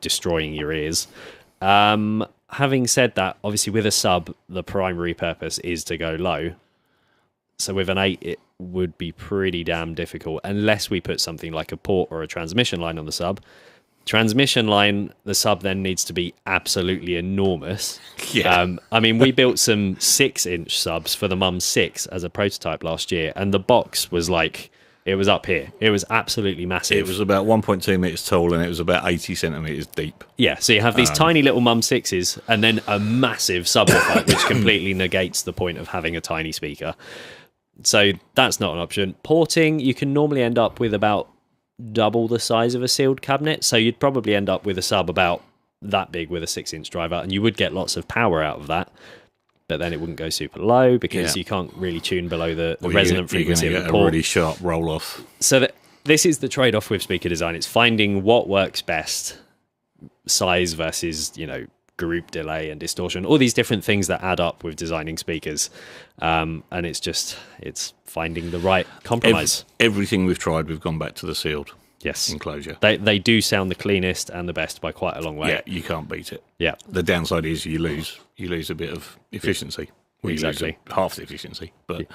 destroying your ears. Having said that, obviously with a sub, the primary purpose is to go low. So with an 8, it would be pretty damn difficult unless we put something like a port or a transmission line on the sub. Transmission line, the sub then needs to be absolutely enormous. Yeah. We built some 6-inch subs for the Mum 6 as a prototype last year, and the box was like, it was up here. It was absolutely massive. It was about 1.2 metres tall, and it was about 80 centimetres deep. Yeah, so you have these tiny little Mum 6s and then a massive subwoofer, which completely negates the point of having a tiny speaker. So that's not an option. Porting, you can normally end up with about double the size of a sealed cabinet, so you'd probably end up with a sub about that big with a 6-inch driver, and you would get lots of power out of that, but then it wouldn't go super low because you can't really tune below the resonant frequency of the port. A really sharp roll off. So this is the trade-off with speaker design. It's finding what works best, size versus group delay and distortion, all these different things that add up with designing speakers, and it's finding the right compromise. Everything we've tried, we've gone back to the sealed enclosure. They do sound the cleanest and the best by quite a long way. Yeah, you can't beat it. Yeah, the downside is you lose a bit of efficiency. Exactly, half the efficiency. But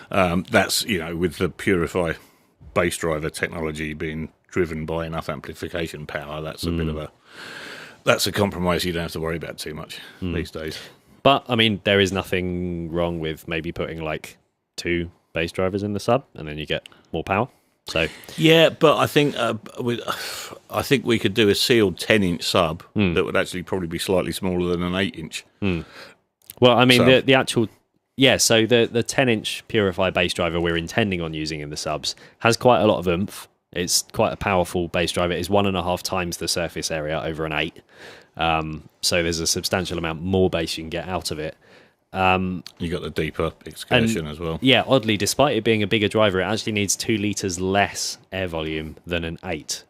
that's with the Purify bass driver technology being driven by enough amplification power, that's a bit of that's a compromise you don't have to worry about too much these days. But there is nothing wrong with maybe putting like 2 bass drivers in the sub, and then you get more power. So yeah, but I think we could do a sealed 10-inch sub that would actually probably be slightly smaller than an 8-inch. Well, the actual so the 10-inch Purify bass driver we're intending on using in the subs has quite a lot of oomph. It's quite a powerful bass driver. It's 1.5 times the surface area over an 8. So there's a substantial amount more bass you can get out of it. You got the deeper excursion as well. Yeah, oddly, despite it being a bigger driver, it actually needs 2 litres less air volume than an 8.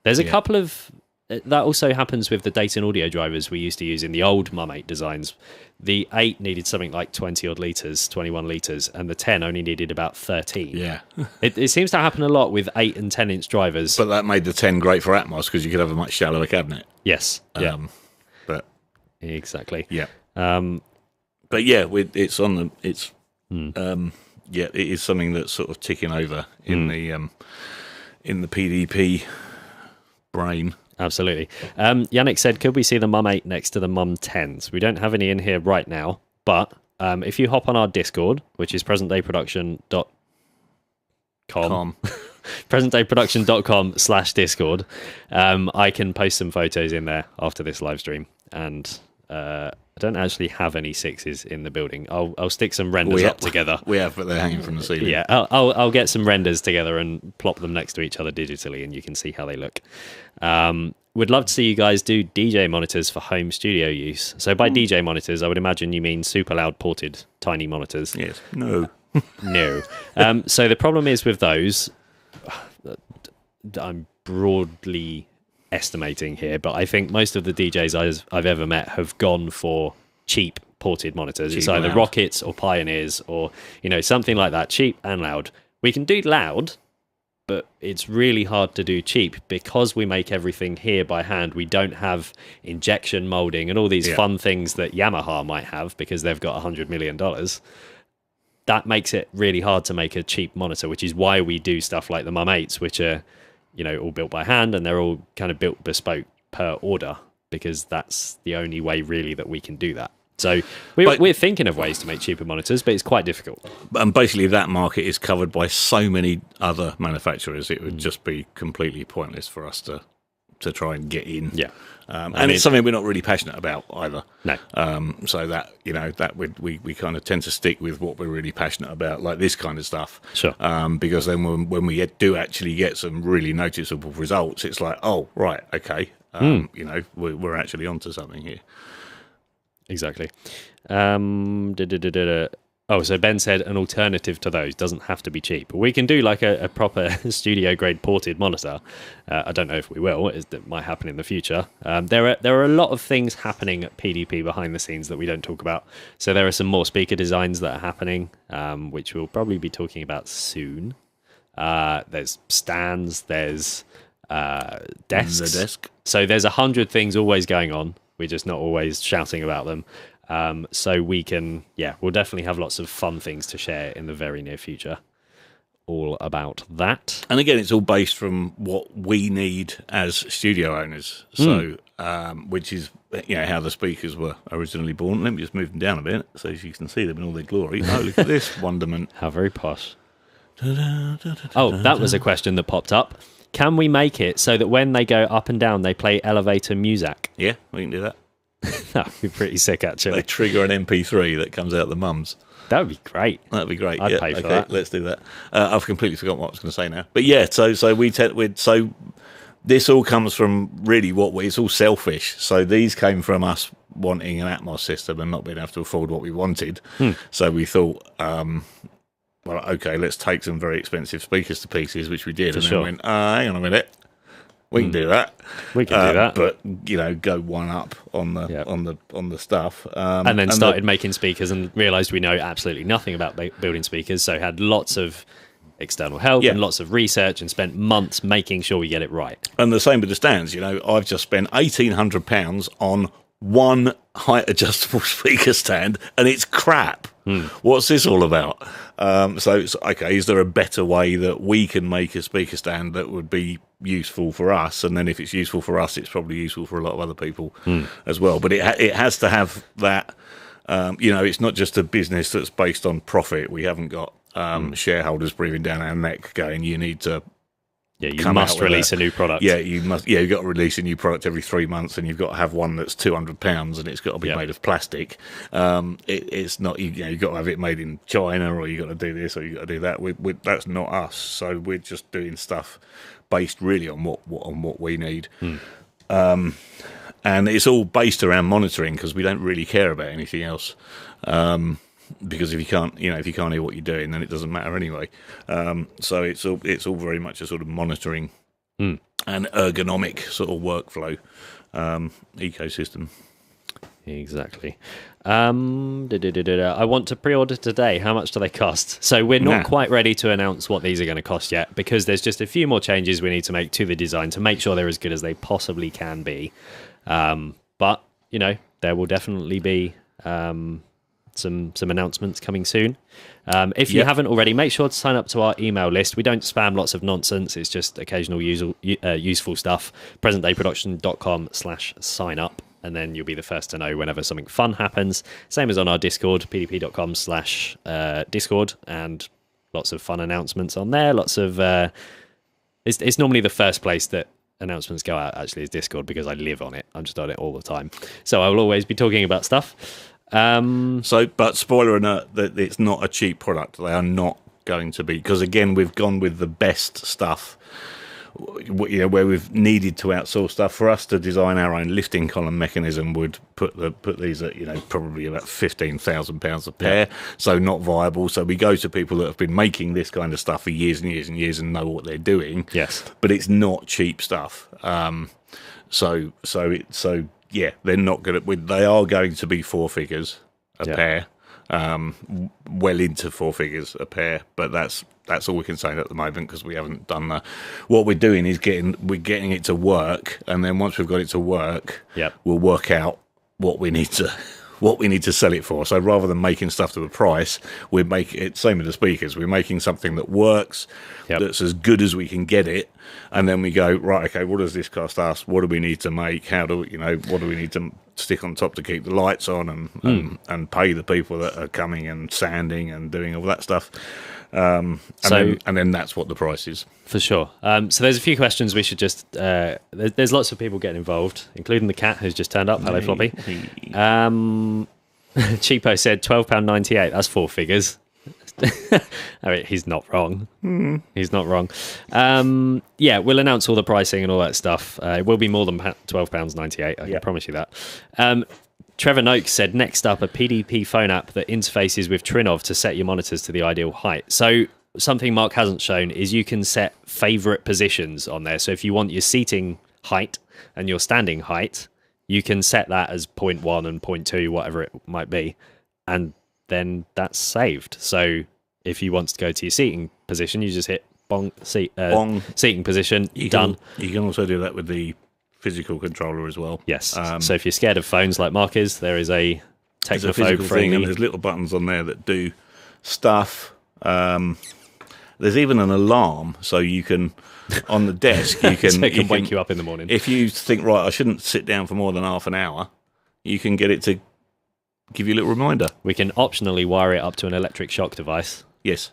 There's a couple of... That also happens with the Dayton audio drivers we used to use in the old Mum 8 designs. The 8 needed something like 20-odd litres, 21 litres, and the 10 only needed about 13. Yeah. It seems to happen a lot with 8 and 10-inch drivers. But that made the 10 great for Atmos because you could have a much shallower cabinet. Yes. Yeah. But exactly. Yeah. But yeah, it's on the... It's... it is something that's sort of ticking over in the PDP brain. Absolutely. Yannick said, could we see the Mum 8 next to the Mum 10s? We don't have any in here right now, but if you hop on our Discord, which is presentdayproduction.com, presentdayproduction.com/Discord, I can post some photos in there after this live stream, and I don't actually have any 6s in the building. I'll stick some renders up together. We have, but they're hanging from the ceiling. Yeah, I'll get some renders together and plop them next to each other digitally, and you can see how they look. Would love to see you guys do DJ monitors for home studio use. So by DJ monitors, I would imagine you mean super loud ported tiny monitors. Yes. No. No. So the problem is with those, I'm broadly estimating here, but I think most of the DJs I've ever met have gone for cheap ported monitors. Cheap It's either loud. Rockets or Pioneers or, something like that, cheap and loud. We can do loud, but it's really hard to do cheap because we make everything here by hand. We don't have injection molding and all these fun things that Yamaha might have because they've got $100 million. That makes it really hard to make a cheap monitor, which is why we do stuff like the Mum 8s, which are, all built by hand and they're all kind of built bespoke per order, because that's the only way really that we can do that. So we're thinking of ways to make cheaper monitors, but it's quite difficult. And basically that market is covered by so many other manufacturers, it would just be completely pointless for us to try and get in. Yeah. And it's something we're not really passionate about either. No. So that, that we kind of tend to stick with what we're really passionate about, like this kind of stuff. Sure. Because then when we do actually get some really noticeable results, it's like, oh, right, okay. We're actually onto something here. Exactly. So Ben said an alternative to those doesn't have to be cheap. We can do like a proper studio grade ported monitor. I don't know if we will. It might happen in the future. There are a lot of things happening at PDP behind the scenes that we don't talk about. So there are some more speaker designs that are happening, which we'll probably be talking about soon. There's stands. There's desks. The desk. So there's 100 things always going on. We're just not always shouting about them. So we can, we'll definitely have lots of fun things to share in the very near future. All about that. And again, it's all based from what we need as studio owners. So, which is, how the speakers were originally born. Let me just move them down a bit so you can see them in all their glory. Oh, look at this wonderment. How very posh. Oh, that was a question that popped up. Can we make it so that when they go up and down, they play elevator music? Yeah, we can do that. That would be pretty sick, actually. They trigger an MP3 that comes out the mums. That would be great. That'd be great. I'd pay for that. Let's do that. I've completely forgotten what I was going to say now. But yeah, so this all comes from really it's all selfish. So these came from us wanting an Atmos system and not being able to afford what we wanted. So we thought, well, okay, let's take some very expensive speakers to pieces, which we did, and then went, hang on a minute, we can do that. We can do that, but go one up on the stuff, and then started making speakers and realised we know absolutely nothing about building speakers, so had lots of external help and lots of research and spent months making sure we get it right. And the same with the stands. I've just spent £1,800 on one height adjustable speaker stand, and it's crap. What's this all about? So it's okay, is there a better way that we can make a speaker stand that would be useful for us? And then if it's useful for us, it's probably useful for a lot of other people as well. But it has to have that, it's not just a business that's based on profit. We haven't got shareholders breathing down our neck going, you need to you must release a new product. Yeah, you must. Yeah, you've got to release a new product every 3 months, and you've got to have one that's £200, and it's got to be made of plastic. It's not. You've got to have it made in China, or you've got to do this, or you've got to do that. That's not us. So we're just doing stuff based really on what we need. And it's all based around monitoring because we don't really care about anything else. Because if you can't hear what you're doing, then it doesn't matter anyway. So it's all very much a sort of monitoring and ergonomic sort of workflow ecosystem. Exactly. I want to pre-order today. How much do they cost? So we're not quite ready to announce what these are going to cost yet, because there's just a few more changes we need to make to the design to make sure they're as good as they possibly can be. But there will definitely be some announcements coming soon. If you haven't already, make sure to sign up to our email list. We don't spam lots of nonsense. It's just occasional useful stuff. presentdayproduction.com/sign up, and then you'll be the first to know whenever something fun happens. Same as on our Discord, pdp.com/discord, and lots of fun announcements on there. Lots of it's normally the first place that announcements go out, actually, is Discord, because I live on it. I'm just on it all the time, so I will always be talking about stuff. But spoiler alert, that it's not a cheap product. They are not going to be, because again, we've gone with the best stuff. Where we've needed to outsource stuff. For us to design our own lifting column mechanism would put these at probably about £15,000 a pair. So not viable. So we go to people that have been making this kind of stuff for years and years and years and know what they're doing. Yes, but it's not cheap stuff. So they're not going to. They are going to be four figures. a pair. Well into 4 figures a pair, but that's all we can say at the moment because we haven't done that. What we're doing is getting it to work, and then once we've got it to work, we'll work out what we need to sell it for. So rather than making stuff to the price, we're making it same with the speakers. We're making something that works, that's as good as we can get it, and then we go right. Okay, what does this cost us? What do we need to make? What do we need to stick on top to keep the lights on and pay the people that are coming and sanding and doing all that stuff. And then that's what the price is. For sure. So there's a few questions we should just... there's lots of people getting involved, including the cat who's just turned up. Hello, Floppy. Cheapo said £12.98. That's 4 figures. I mean, he's not wrong. He's not wrong. We'll announce all the pricing and all that stuff. It will be more than £12.98. I can promise you that. Trevor Noakes said, next up, a PDP phone app that interfaces with Trinov to set your monitors to the ideal height. So something Mark hasn't shown is you can set favorite positions on there. So if you want your seating height and your standing height, you can set that as 0.1 and 0.2, whatever it might be. And then that's saved. So if you want to go to your seating position, you just hit bong. Seating position, done. You can also do that with the physical controller as well. Yes. So if you're scared of phones like Mark is, there is a technophobe thing, and there's little buttons on there that do stuff. There's even an alarm, so you can on the desk you can, so it can wake you up in the morning. If you think, right, I shouldn't sit down for more than half an hour, you can get it to give you a little reminder. We can optionally wire it up to an electric shock device. Yes.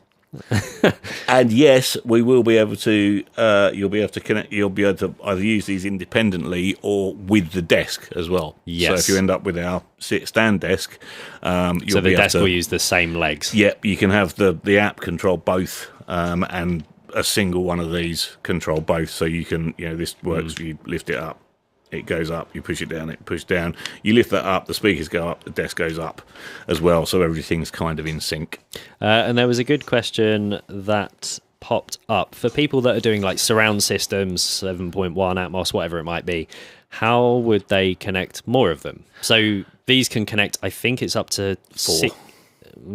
And yes, we will be able to. You'll be able to connect. You'll be able to either use these independently or with the desk as well. Yes. So if you end up with our sit-stand desk, you'll so the be desk able to, will use the same legs. Yep. You can have the app control both, and a single one of these control both. So you can, this works. You lift it up, it goes up. You push it down, it pushes down. You lift that up, the speakers go up, the desk goes up as well. So everything's kind of in sync. And there was a good question that popped up for people that are doing like surround systems, 7.1 Atmos, whatever it might be. How would they connect more of them? So these can connect, I think it's up to 4.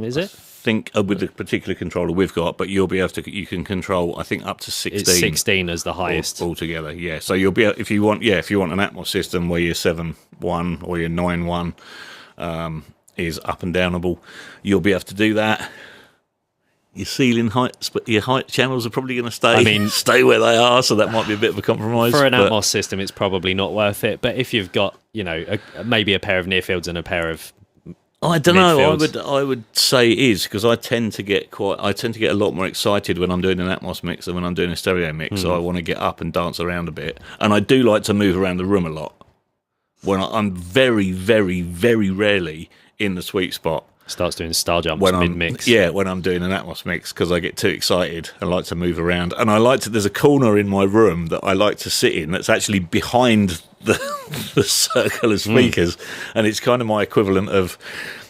Is it? I think with the particular controller we've got, but you'll be able to. You can control, I think, up to 16. It's 16 as the highest altogether. Yeah, so you'll be if you want an Atmos system where your 7.1 or your 9.1 is up and downable, you'll be able to do that. Your ceiling heights, but your height channels are probably going to stay where they are, so that might be a bit of a compromise. For an Atmos system, it's probably not worth it. But if you've got, maybe a pair of near fields and a pair of I don't know. I would say it is because I tend to get a lot more excited when I'm doing an Atmos mix than when I'm doing a stereo mix. So I want to get up and dance around a bit, and I do like to move around the room a lot. When I'm very, very, very rarely in the sweet spot. Starts doing star jumps mid-mix. Yeah, when I'm doing an Atmos mix because I get too excited. I like to move around, and I like to. There's a corner in my room that I like to sit in that's actually behind the circle of speakers, and it's kind of my equivalent of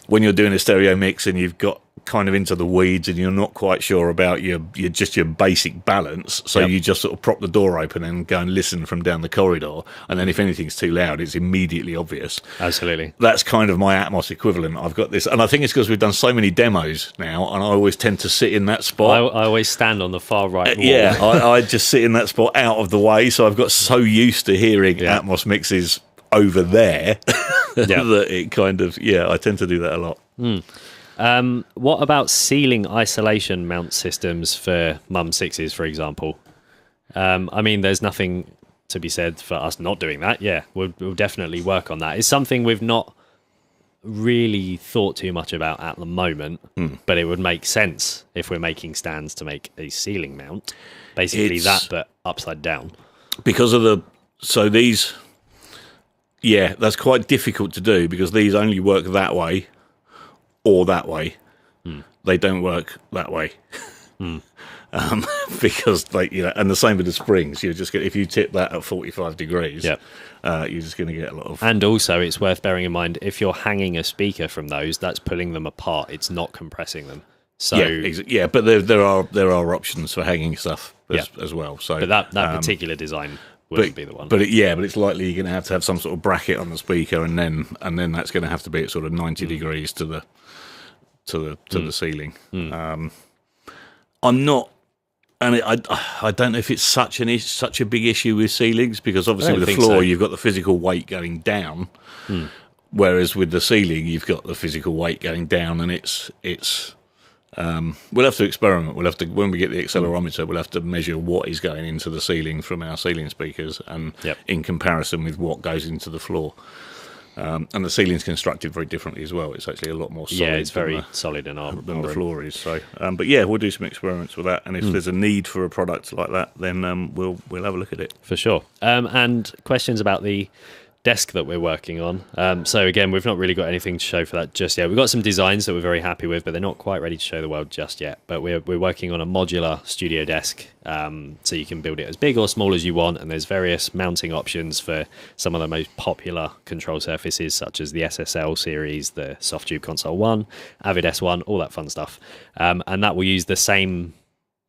when you're doing a stereo mix and you've got kind of into the weeds and you're not quite sure about your basic balance, so you just sort of prop the door open and go and listen from down the corridor, and then if anything's too loud it's immediately obvious. Absolutely. That's kind of my Atmos equivalent. I've got this, and I think it's because we've done so many demos now, and I always tend to sit in that spot. I always stand on the far right wall. I just sit in that spot out of the way, so I've got so used to hearing Atmos mixes over there that it kind of I tend to do that a lot. What about ceiling isolation mount systems for Mum 6s, for example? There's nothing to be said for us not doing that. Yeah, we'll definitely work on that. It's something we've not really thought too much about at the moment, but it would make sense if we're making stands to make a ceiling mount. Basically that, but upside down. Because of these... Yeah, that's quite difficult to do because these only work that way or that way. They don't work that way. Because and the same with the springs. You just get, if you tip that at 45 degrees, you're just going to get a lot of. And also, it's worth bearing in mind if you're hanging a speaker from those, that's pulling them apart. It's not compressing them. So but there are options for hanging stuff. as well. So, but that particular design wouldn't be the one. But it's likely you're going to have some sort of bracket on the speaker, and then that's going to have to be at sort of 90 degrees to the ceiling. I'm not. And I don't know if it's such a big issue with ceilings, because obviously with the floor you've got the physical weight going down, whereas with the ceiling you've got the physical weight going down, and it's we'll have to experiment. We'll have to, when we get the accelerometer, we'll have to measure what is going into the ceiling from our ceiling speakers, and in comparison with what goes into the floor. And the ceiling's constructed very differently as well. It's actually a lot more solid. Yeah, it's very solid than the floor is. So, but yeah, we'll do some experiments with that. And if there's a need for a product like that, then we'll have a look at it for sure. And questions about the desk that we're working on. So again, we've not really got anything to show for that just yet. We've got some designs that we're very happy with, but they're not quite ready to show the world just yet. But we're working on a modular studio desk, so you can build it as big or small as you want, and there's various mounting options for some of the most popular control surfaces, such as the SSL series, the Soft-Tube Console 1, Avid S1, all that fun stuff. And that will use the same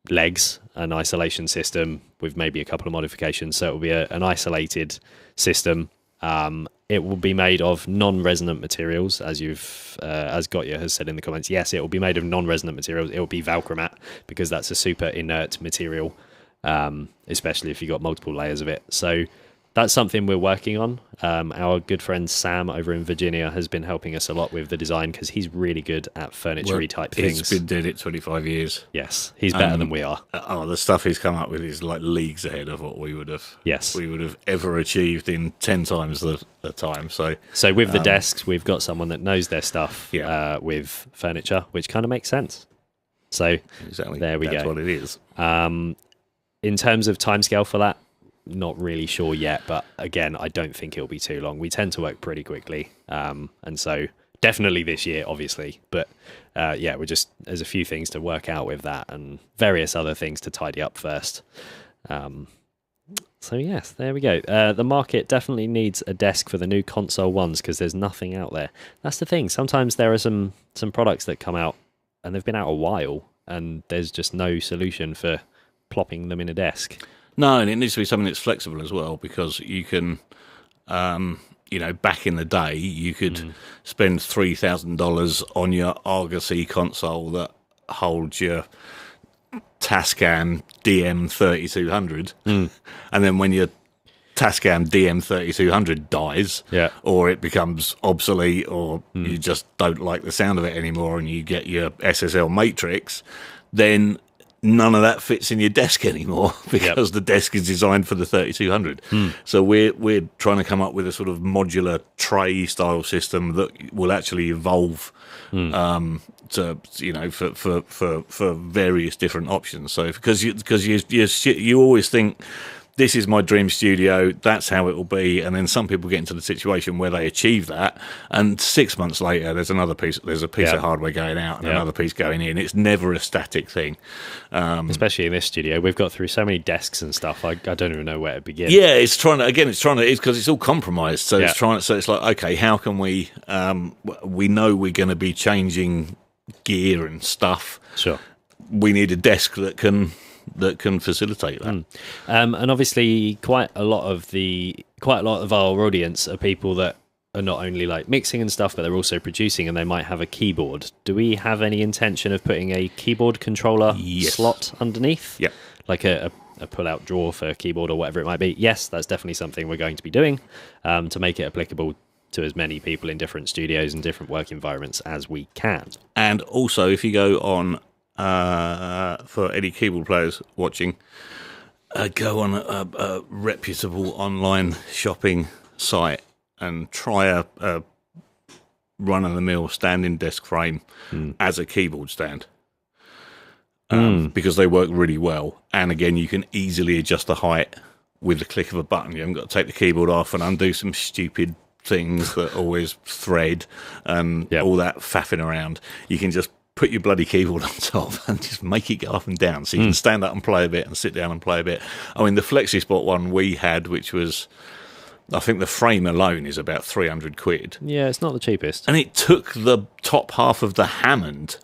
legs, an isolation system with maybe a couple of modifications, so it will be an isolated system. It will be made of non-resonant materials, as Gottlieb has said in the comments. Yes, it will be made of non-resonant materials. It will be Valchromat, because that's a super inert material, especially if you've got multiple layers of it. So that's something we're working on. Our good friend Sam over in Virginia has been helping us a lot with the design, because he's really good at furniture-y type things. He's been doing it 25 years. Yes, he's better than we are. The stuff he's come up with is like leagues ahead of what we would have ever achieved in 10 times the time. So with the desks, we've got someone that knows their stuff with furniture, which kind of makes sense. So exactly, there we go. That's what it is. In terms of timescale for that, not really sure yet, but again, I don't think it'll be too long. We tend to work pretty quickly, and so definitely this year, obviously. But there's a few things to work out with that, and various other things to tidy up first. So yes, there we go. The market definitely needs a desk for the new console ones, because there's nothing out there. That's the thing. Sometimes there are some products that come out and they've been out a while, and there's just no solution for plopping them in a desk. No, and it needs to be something that's flexible as well, because you can, back in the day, you could spend $3,000 on your Argosy console that holds your Tascam DM3200, and then when your Tascam DM3200 dies, or it becomes obsolete, or you just don't like the sound of it anymore, and you get your SSL Matrix, then none of that fits in your desk anymore, because the desk is designed for the 3200. So we're trying to come up with a sort of modular tray style system that will actually evolve to for various different options. So because you always think, this is my dream studio, that's how it will be, and then some people get into the situation where they achieve that, and 6 months later there's a piece of hardware going out and another piece going in. It's never a static thing. Especially in this studio, we've got through so many desks and stuff, I don't even know where to begin. Yeah, it's because it's all compromised, so it's like, okay, how can we know we're going to be changing gear and stuff. Sure. We need a desk that can facilitate that. And obviously quite a lot of our audience are people that are not only like mixing and stuff, but they're also producing, and they might have a keyboard. Do we have any intention of putting a keyboard controller slot underneath? Yeah. Like a pull-out drawer for a keyboard or whatever it might be? Yes, that's definitely something we're going to be doing to make it applicable to as many people in different studios and different work environments as we can. And also, if you go on for any keyboard players watching, go on a reputable online shopping site and try a run-of-the-mill standing desk frame as a keyboard stand, because they work really well. And again, you can easily adjust the height with the click of a button. You haven't got to take the keyboard off and undo some stupid things that always thread and all that faffing around. You can just put your bloody keyboard on top and just make it go up and down, so you can stand up and play a bit and sit down and play a bit. I mean, the FlexiSpot one we had, which was, I think the frame alone is about 300 quid. Yeah, it's not the cheapest. And it took the top half of the Hammond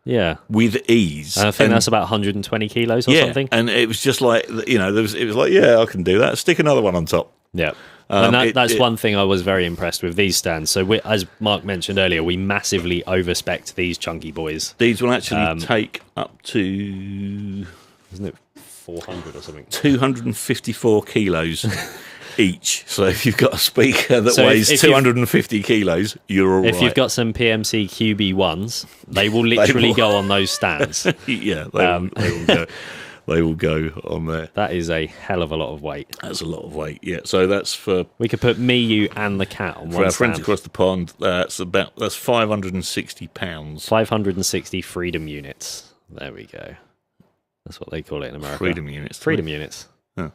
Yeah. with ease. I think that's about 120 kilos or something. And it was just like, it was like, yeah, I can do that. Stick another one on top. Yeah. And that's one thing I was very impressed with these stands. So as Mark mentioned earlier, we massively overspec'd these chunky boys. These will actually take up to... Isn't it 400 or something? 254 kilos each. So if you've got a speaker that weighs if 250 kilos, you're all right. If you've got some PMC QB1s, they will literally go on those stands. Yeah, they will go. They will go on there. That is a hell of a lot of weight. That's a lot of weight, yeah. So that's for... We could put me, you, and the cat on one stand. For our friends across the pond, that's 560 pounds. 560 freedom units. There we go. That's what they call it in America. Freedom units. Freedom units. Oh.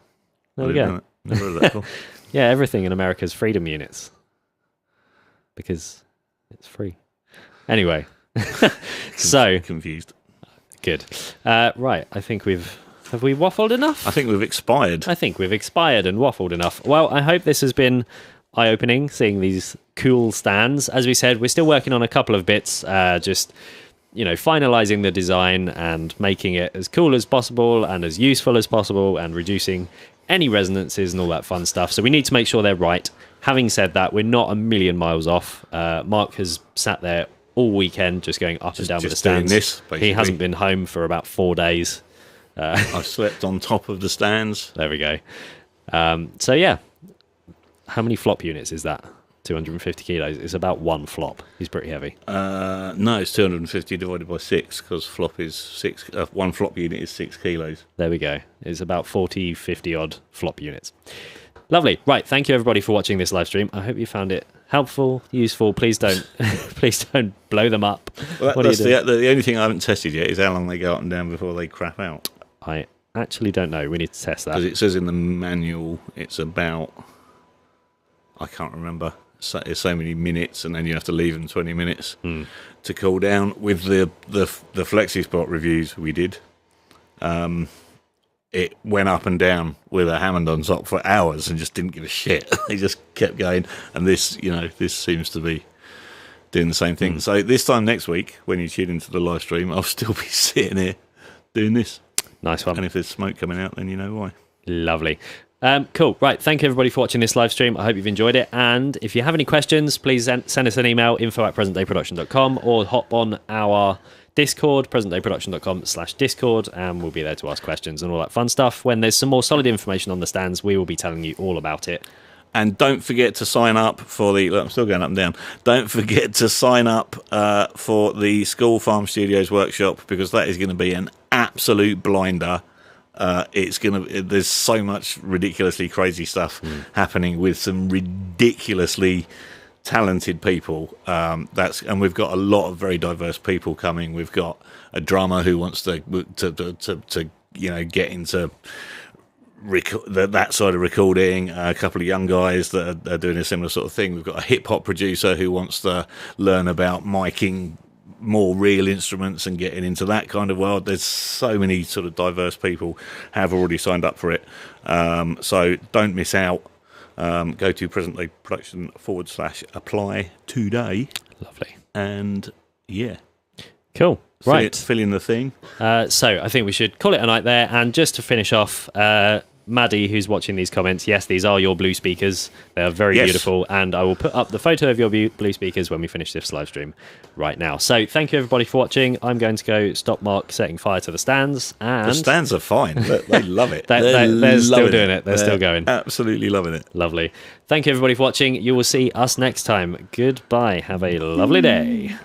There we go. Never heard that before. Yeah, everything in America is freedom units. Because it's free. Anyway. So... Confused. Good. Right, I think have we waffled enough? I think we've expired. I think we've expired and waffled enough. Well, I hope this has been eye-opening, seeing these cool stands. As we said, we're still working on a couple of bits, just, finalising the design and making it as cool as possible and as useful as possible and reducing any resonances and all that fun stuff. So we need to make sure they're right. Having said that, we're not a million miles off. Mark has sat there all weekend just going up and down with the stands. He hasn't been home for about 4 days. I've slept on top of the stands. There we go. So yeah, how many flop units is that? 250 kilos. It's about one flop. He's pretty heavy. No, it's 250 divided by 6 because flop is 6. One flop unit is 6 kilos. There we go. It's about 40, 50 odd flop units. Lovely. Right. Thank you everybody for watching this live stream. I hope you found it helpful, useful. Please don't blow them up. Well, that's the only thing I haven't tested yet is how long they go up and down before they crap out. I actually don't know. We need to test that. Because it says in the manual it's about, I can't remember, it's so many minutes, and then you have to leave them 20 minutes to cool down. With the FlexiSpot reviews we did, it went up and down with a Hammond on top for hours and just didn't give a shit. They just kept going, and this seems to be doing the same thing. So this time next week, when you tune into the live stream, I'll still be sitting here doing this. Nice one. And if there's smoke coming out, then you know why. Lovely. Cool. Right. Thank you everybody for watching this live stream. I hope you've enjoyed it. And if you have any questions, please send us an email, info@presentdayproduction.com, or hop on our Discord, presentdayproduction.com/Discord, and we'll be there to ask questions and all that fun stuff. When there's some more solid information on the stands, we will be telling you all about it. And don't forget to sign up for the... Look, I'm still going up and down. Don't forget to sign up for the School Farm Studios workshop, because that is going to be an absolute blinder. There's so much ridiculously crazy stuff happening with some ridiculously talented people. And we've got a lot of very diverse people coming. We've got a drummer who wants to get into that side of recording. A couple of young guys that are doing a similar sort of thing. We've got a hip hop producer who wants to learn about miking more real instruments and getting into that kind of world. There's so many sort of diverse people have already signed up for it. So don't miss out. Go to presentdayproduction.com/apply today. Lovely. And yeah. Cool. Right. Fill in the thing. So I think we should call it a night there. And just to finish off, Maddie, who's watching these comments, yes, these are your blue speakers. They are very beautiful. And I will put up the photo of your blue speakers when we finish this live stream right now. So thank you, everybody, for watching. I'm going to go stop Mark setting fire to the stands. And the stands are fine. They love it. They're still doing it. They're still going. Absolutely loving it. Lovely. Thank you, everybody, for watching. You will see us next time. Goodbye. Have a lovely day.